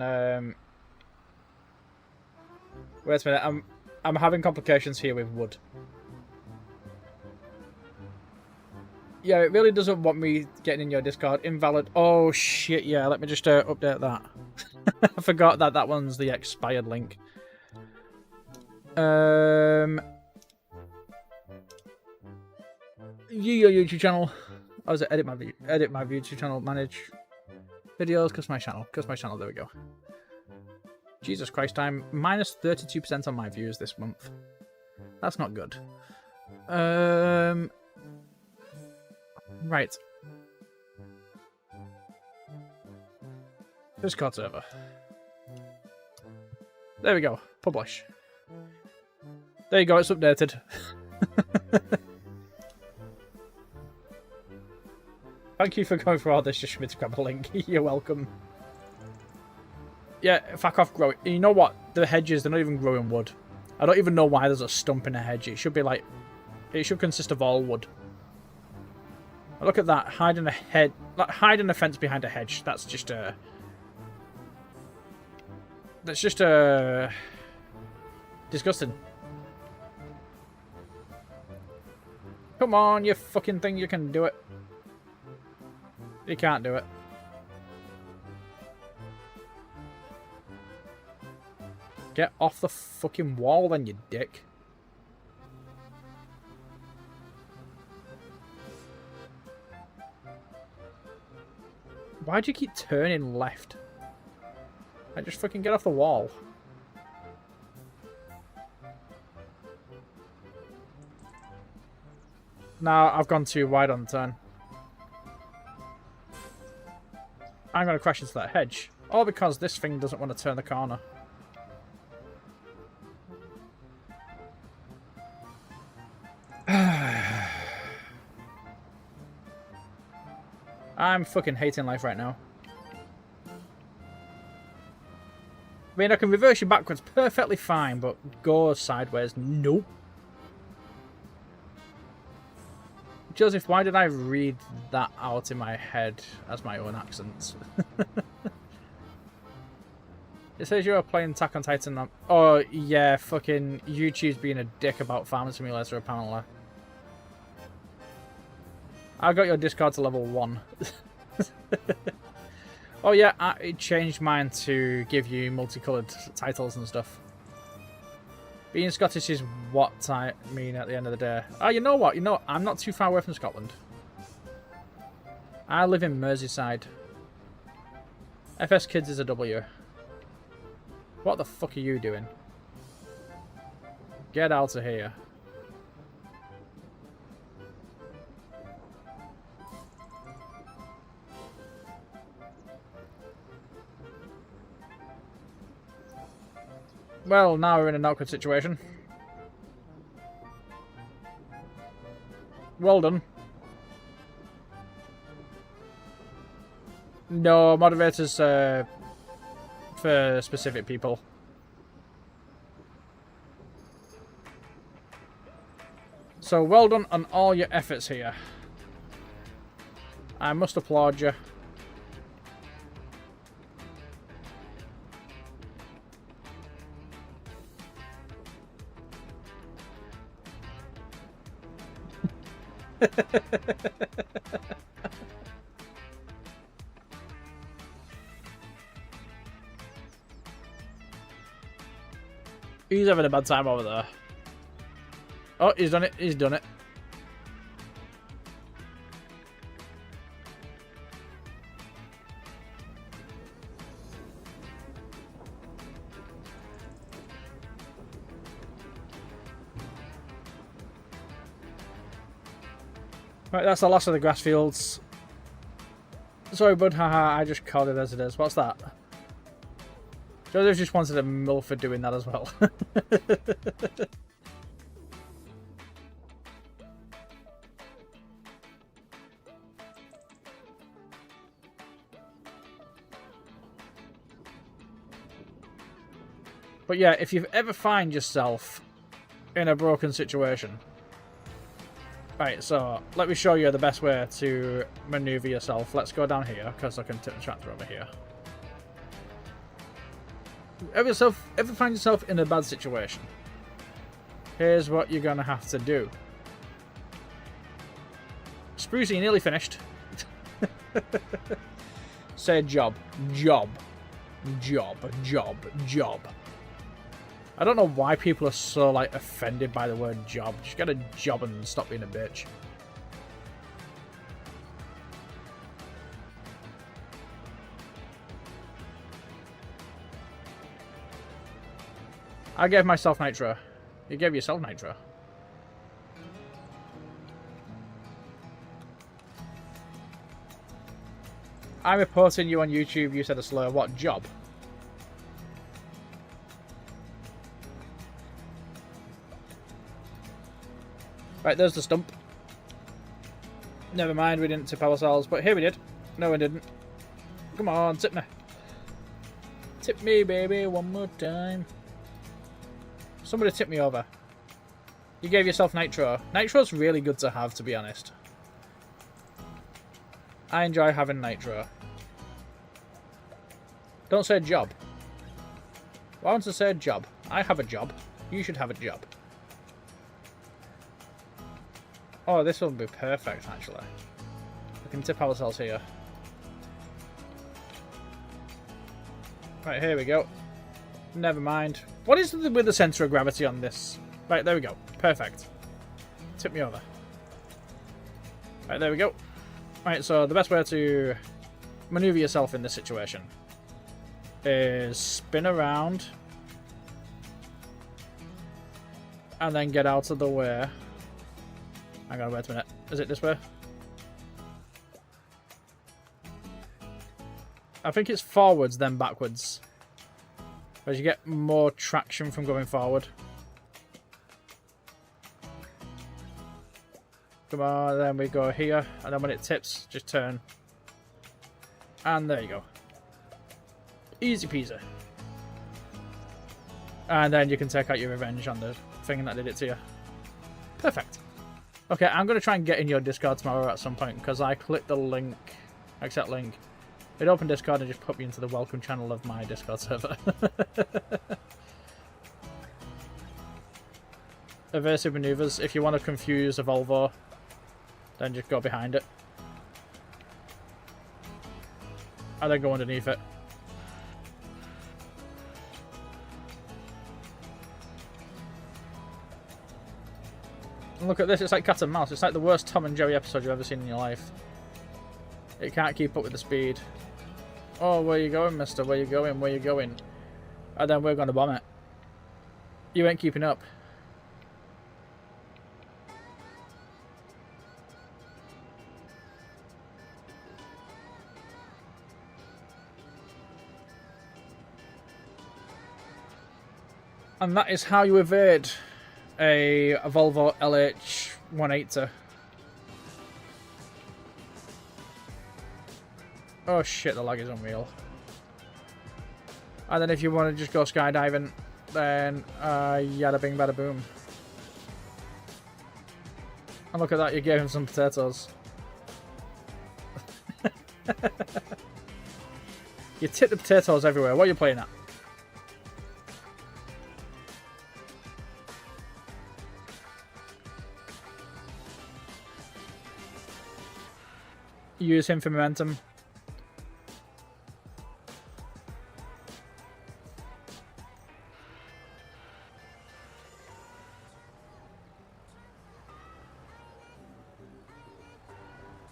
Wait a minute, I'm having complications here with wood. Yeah, it really doesn't want me getting in your Discord. Invalid. Oh shit, yeah, let me just update that. I forgot that that one's the expired link. View your YouTube channel. I was edit my YouTube channel, manage videos, customize channel, there we go. Jesus Christ, I'm minus 32% on my views this month. That's not good. Right. Discord server. There we go. Publish. There you go, it's updated. Thank you for going through all this just for me to grab a link. You're welcome. Yeah, fuck off growing. You know what? The hedges, they're not even growing wood. I don't even know why there's a stump in a hedge. It should be like... It should consist of all wood. Look at that. Hiding a fence behind a hedge. That's just a... That's just a... Disgusting. Come on, you fucking thing. You can do it. You can't do it. Get off the fucking wall then, you dick. Why do you keep turning left? I just fucking get off the wall. Now I've gone too wide on the turn. I'm going to crash into that hedge. All because this thing doesn't want to turn the corner. I'm fucking hating life right now. I mean, I can reverse you backwards perfectly fine, but go sideways, nope. Joseph, why did I read that out in my head as my own accent? It says you're playing Attack on Titan. Oh, yeah, fucking YouTube's being a dick about Farming Simulator, apparently. I got your Discord to level 1. Oh yeah, it changed mine to give you multicoloured titles and stuff. Being Scottish is what I mean at the end of the day. Oh, you know what? You know, I'm not too far away from Scotland. I live in Merseyside. FS Kids is a W. What the fuck are you doing? Get out of here. Well, now we're in an awkward situation. Well done. No, moderators for specific people. So well done on all your efforts here. I must applaud you. He's having a bad time over there. Oh, he's done it. He's done it. Right, that's the last of the grass fields. Sorry, bud. Haha, I just called it as it is. What's that? Joseph just wanted a mill for doing that as well. But yeah, if you ever find yourself in a broken situation... Right, so let me show you the best way to maneuver yourself. Let's go down here, because I can tip the tractor over here. Ever find yourself in a bad situation? Here's what you're going to have to do. Sprucey, you're nearly finished. Say job. Job. Job. Job. Job. I don't know why people are so, like, offended by the word job. Just get a job and stop being a bitch. I gave myself nitro. You gave yourself nitro. I'm reporting you on YouTube. You said a slur. What job? Right, there's the stump. Never mind, we didn't tip ourselves, but here we did. No, we didn't. Come on, tip me. Tip me, baby, one more time. Somebody tip me over. You gave yourself nitro. Nitro's really good to have, to be honest. I enjoy having nitro. Don't say job. Why want to say job? I have a job. You should have a job. Oh, this will be perfect, actually. We can tip ourselves here. Right, here we go. Never mind. What is with the centre of gravity on this? Right, there we go. Perfect. Tip me over. Right, there we go. Right, so the best way to maneuver yourself in this situation is spin around and then get out of the way. Hang on, wait a minute. Is it this way? I think it's forwards, then backwards. Because you get more traction from going forward. Come on, then we go here. And then when it tips, just turn. And there you go. Easy peasy. And then you can take out your revenge on the thing that did it to you. Perfect. Okay, I'm going to try and get in your Discord tomorrow at some point, because I clicked the link, accept link. It opened Discord and just put me into the welcome channel of my Discord server. Evasive maneuvers. If you want to confuse a Volvo, then just go behind it. And then go underneath it. And look at this, it's like cat and mouse. It's like the worst Tom and Jerry episode you've ever seen in your life. It can't keep up with the speed. Oh, where you going, mister? Where you going? Where you going? And then we're going to bomb it. You ain't keeping up. And that is how you evade a Volvo LH180. Oh shit, the lag is unreal. And then if you want to just go skydiving, then yada bing bada boom. And look at that, you gave him some potatoes. You tip the potatoes everywhere. What are you playing at? Use him for momentum.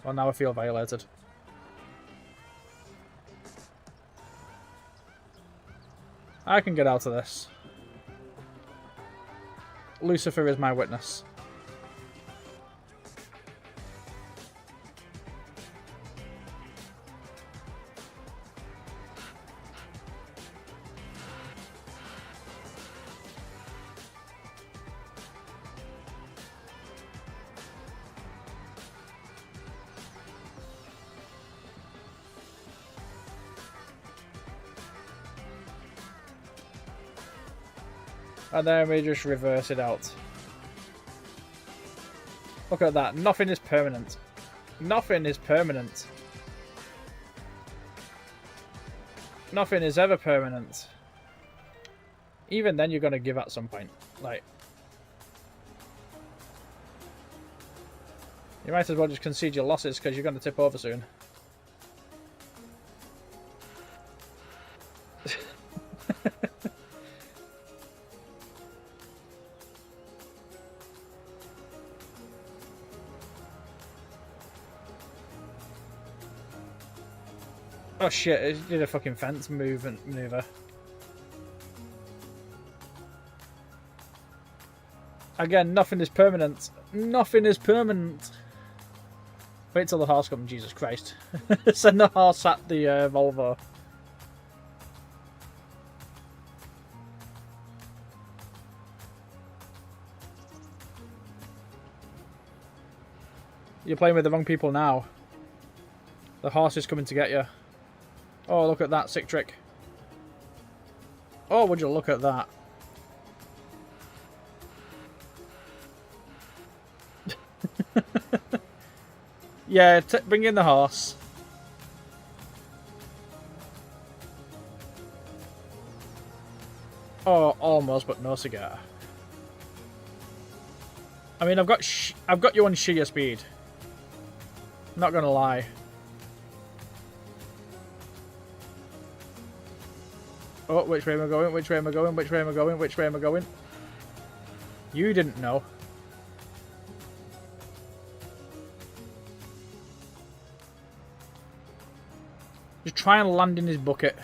Well, now I feel violated. I can get out of this. Lucifer is my witness. And then we just reverse it out. Look at that. Nothing is permanent. Nothing is permanent. Nothing is ever permanent. Even then, you're going to give at some point. Like, you might as well just concede your losses because you're going to tip over soon. Oh shit, it did a fucking fence maneuver. Again, nothing is permanent. Nothing is permanent. Wait till the horse comes, Jesus Christ. Send the horse at the Volvo. You're playing with the wrong people now. The horse is coming to get you. Oh, look at that sick trick. Oh, would you look at that? Yeah, bring in the horse. Oh, almost, but no cigar. I mean, I've got you on sheer speed. Not gonna lie. Oh, which way am I going? Which way am I going? Which way am I going? Which way am I going? You didn't know. Just try and land in his bucket.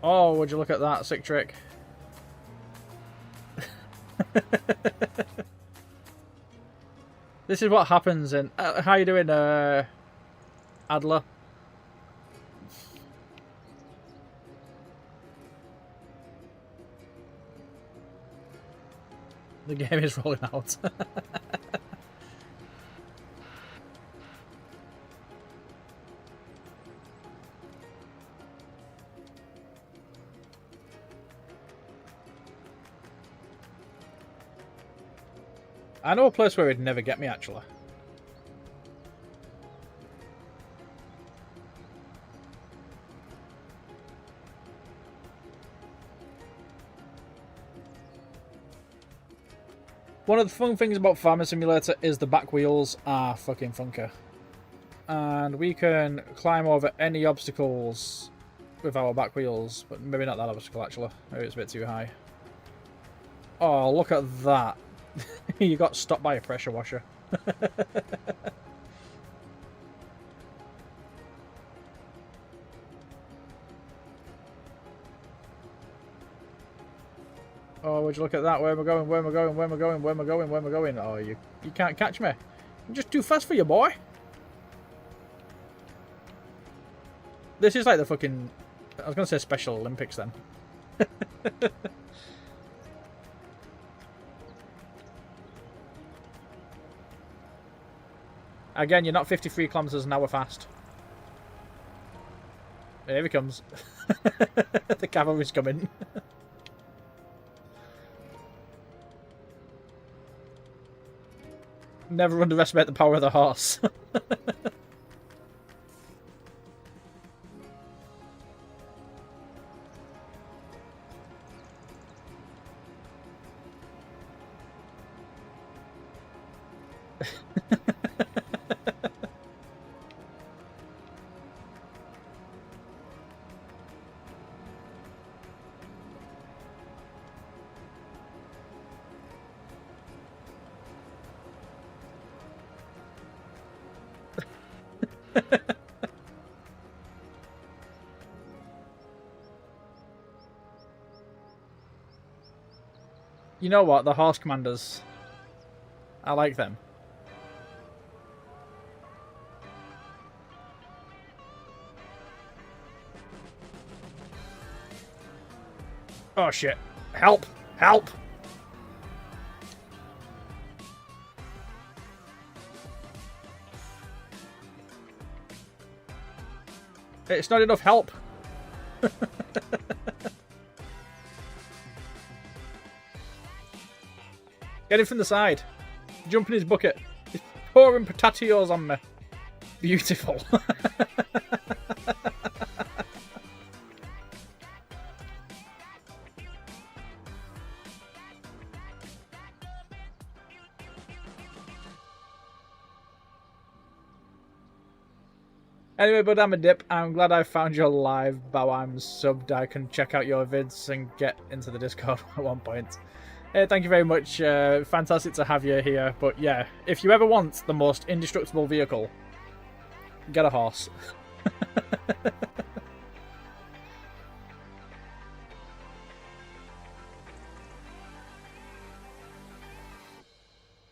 Oh, would you look at that sick trick? This is what happens in... how you doing, Adler? The game is rolling out. I know a place where it'd never get me, actually. One of the fun things about Farming Simulator is the back wheels are fucking funker. And we can climb over any obstacles with our back wheels. But maybe not that obstacle, actually. Maybe it's a bit too high. Oh, look at that. You got stopped by a pressure washer. Oh, would you look at that? Where am I going? Where am I going? Where am I going? Where am I going? Where am I going? Oh, you can't catch me. I'm just too fast for you, boy. This is like the fucking... I was going to say Special Olympics then. Again, you're not 53 kilometers an hour fast. Here he comes. The cavalry's coming. Never underestimate the power of the horse. You know what? The horse commanders. I like them. Oh shit. Help! Help! It's not enough help. Get him from the side. Jump in his bucket. He's pouring potatoes on me. Beautiful. Anyway, but I'm a dip. I'm glad I found your live bow. I'm subbed. I can check out your vids and get into the Discord at one point. Thank you very much. Fantastic to have you here. But yeah, if you ever want the most indestructible vehicle, get a horse.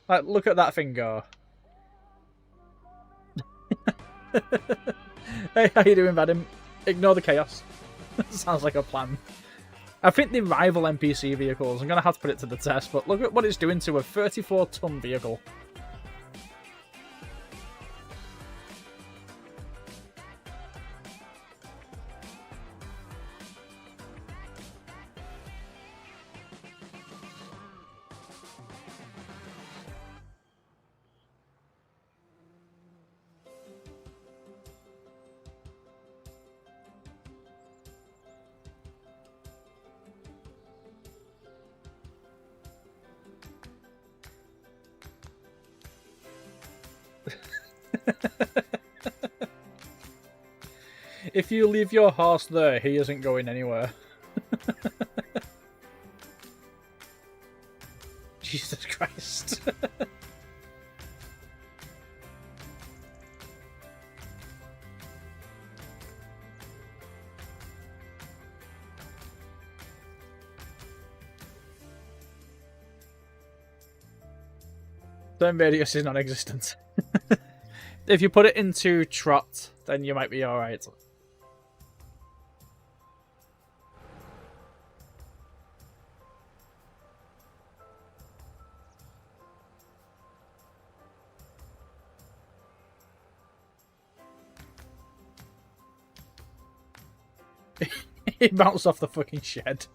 Like, look at that thing go. Hey, how you doing, Vadim? Ignore the chaos. Sounds like a plan. I think they rival NPC vehicles. I'm going to have to put it to the test, but look at what it's doing to a 34-ton vehicle. If you leave your horse there, he isn't going anywhere. Jesus Christ. Turn radius is non-existent. If you put it into trot, then you might be alright. He bounced off the fucking shed.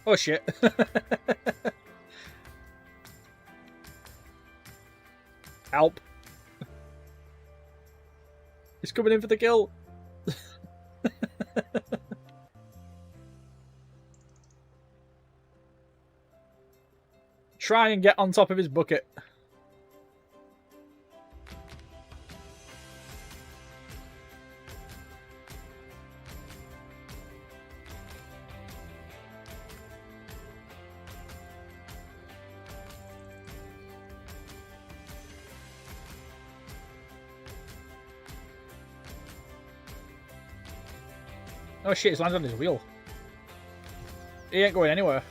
Oh shit. Help. He's coming in for the kill. Try and get on top of his bucket. Oh shit, he's landed on his wheel. He ain't going anywhere.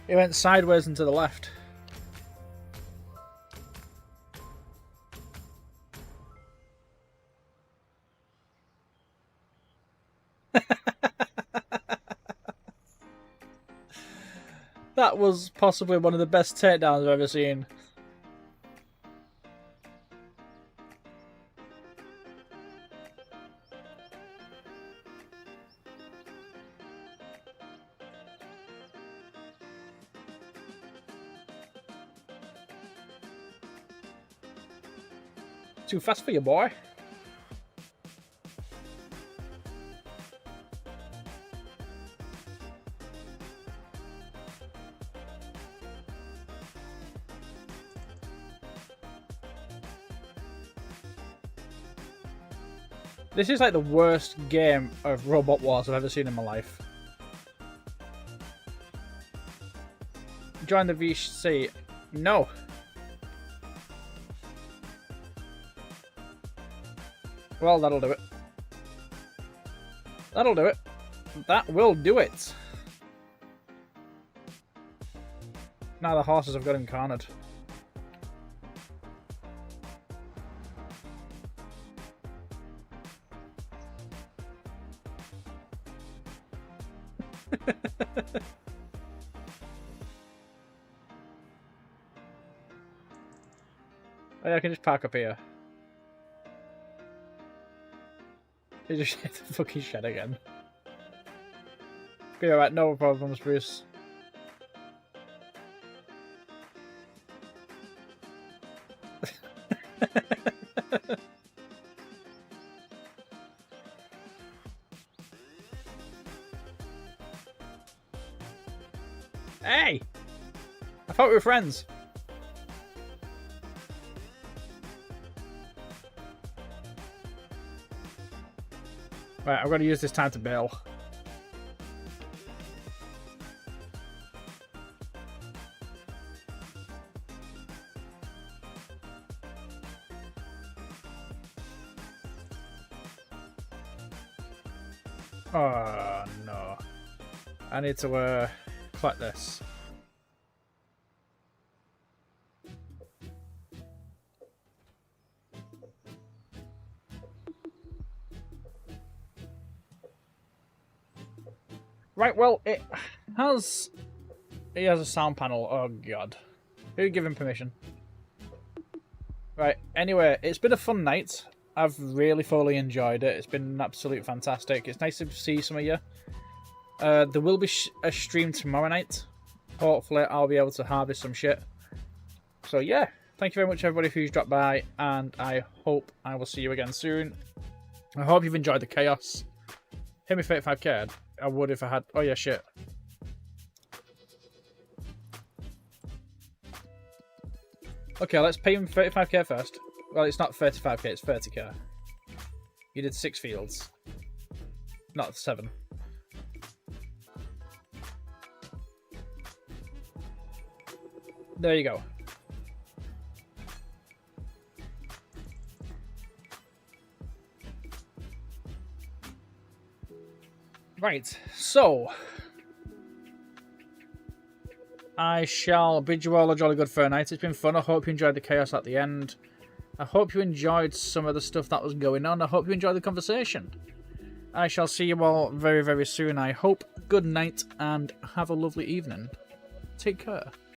He went sideways and to the left. That was possibly one of the best takedowns I've ever seen. Too fast for you, boy. This is like the worst game of Robot Wars I've ever seen in my life. Join the VC. No. Well, that'll do it. That'll do it. That will do it. Now the horses have got him cornered. Oh, yeah, I can just park up here. He just hit the fucking shed again. Be alright, no problems, Bruce. Hey! I thought we were friends. Right, I've got to use this time to bail. Oh no. I need to collect this. Right, well, it has a sound panel. Oh god. Who gave him permission? Right, anyway, it's been a fun night. I've really thoroughly enjoyed it. It's been absolutely fantastic. It's nice to see some of you. There will be a stream tomorrow night. Hopefully I'll be able to harvest some shit. So yeah, thank you very much everybody who's dropped by, and I hope I will see you again soon. I hope you've enjoyed the chaos. Hit me 35k. I would if I had... Oh yeah, shit. Okay, let's pay him 35k first. Well, it's not 35k, it's 30k. You did 6 fields. Not 7. There you go. Right, so I shall bid you all a jolly good fair night. It's been fun. I hope you enjoyed the chaos at the end. I hope you enjoyed some of the stuff that was going on. I hope you enjoyed the conversation. I shall see you all very, very soon, I hope. Good night and have a lovely evening. Take care.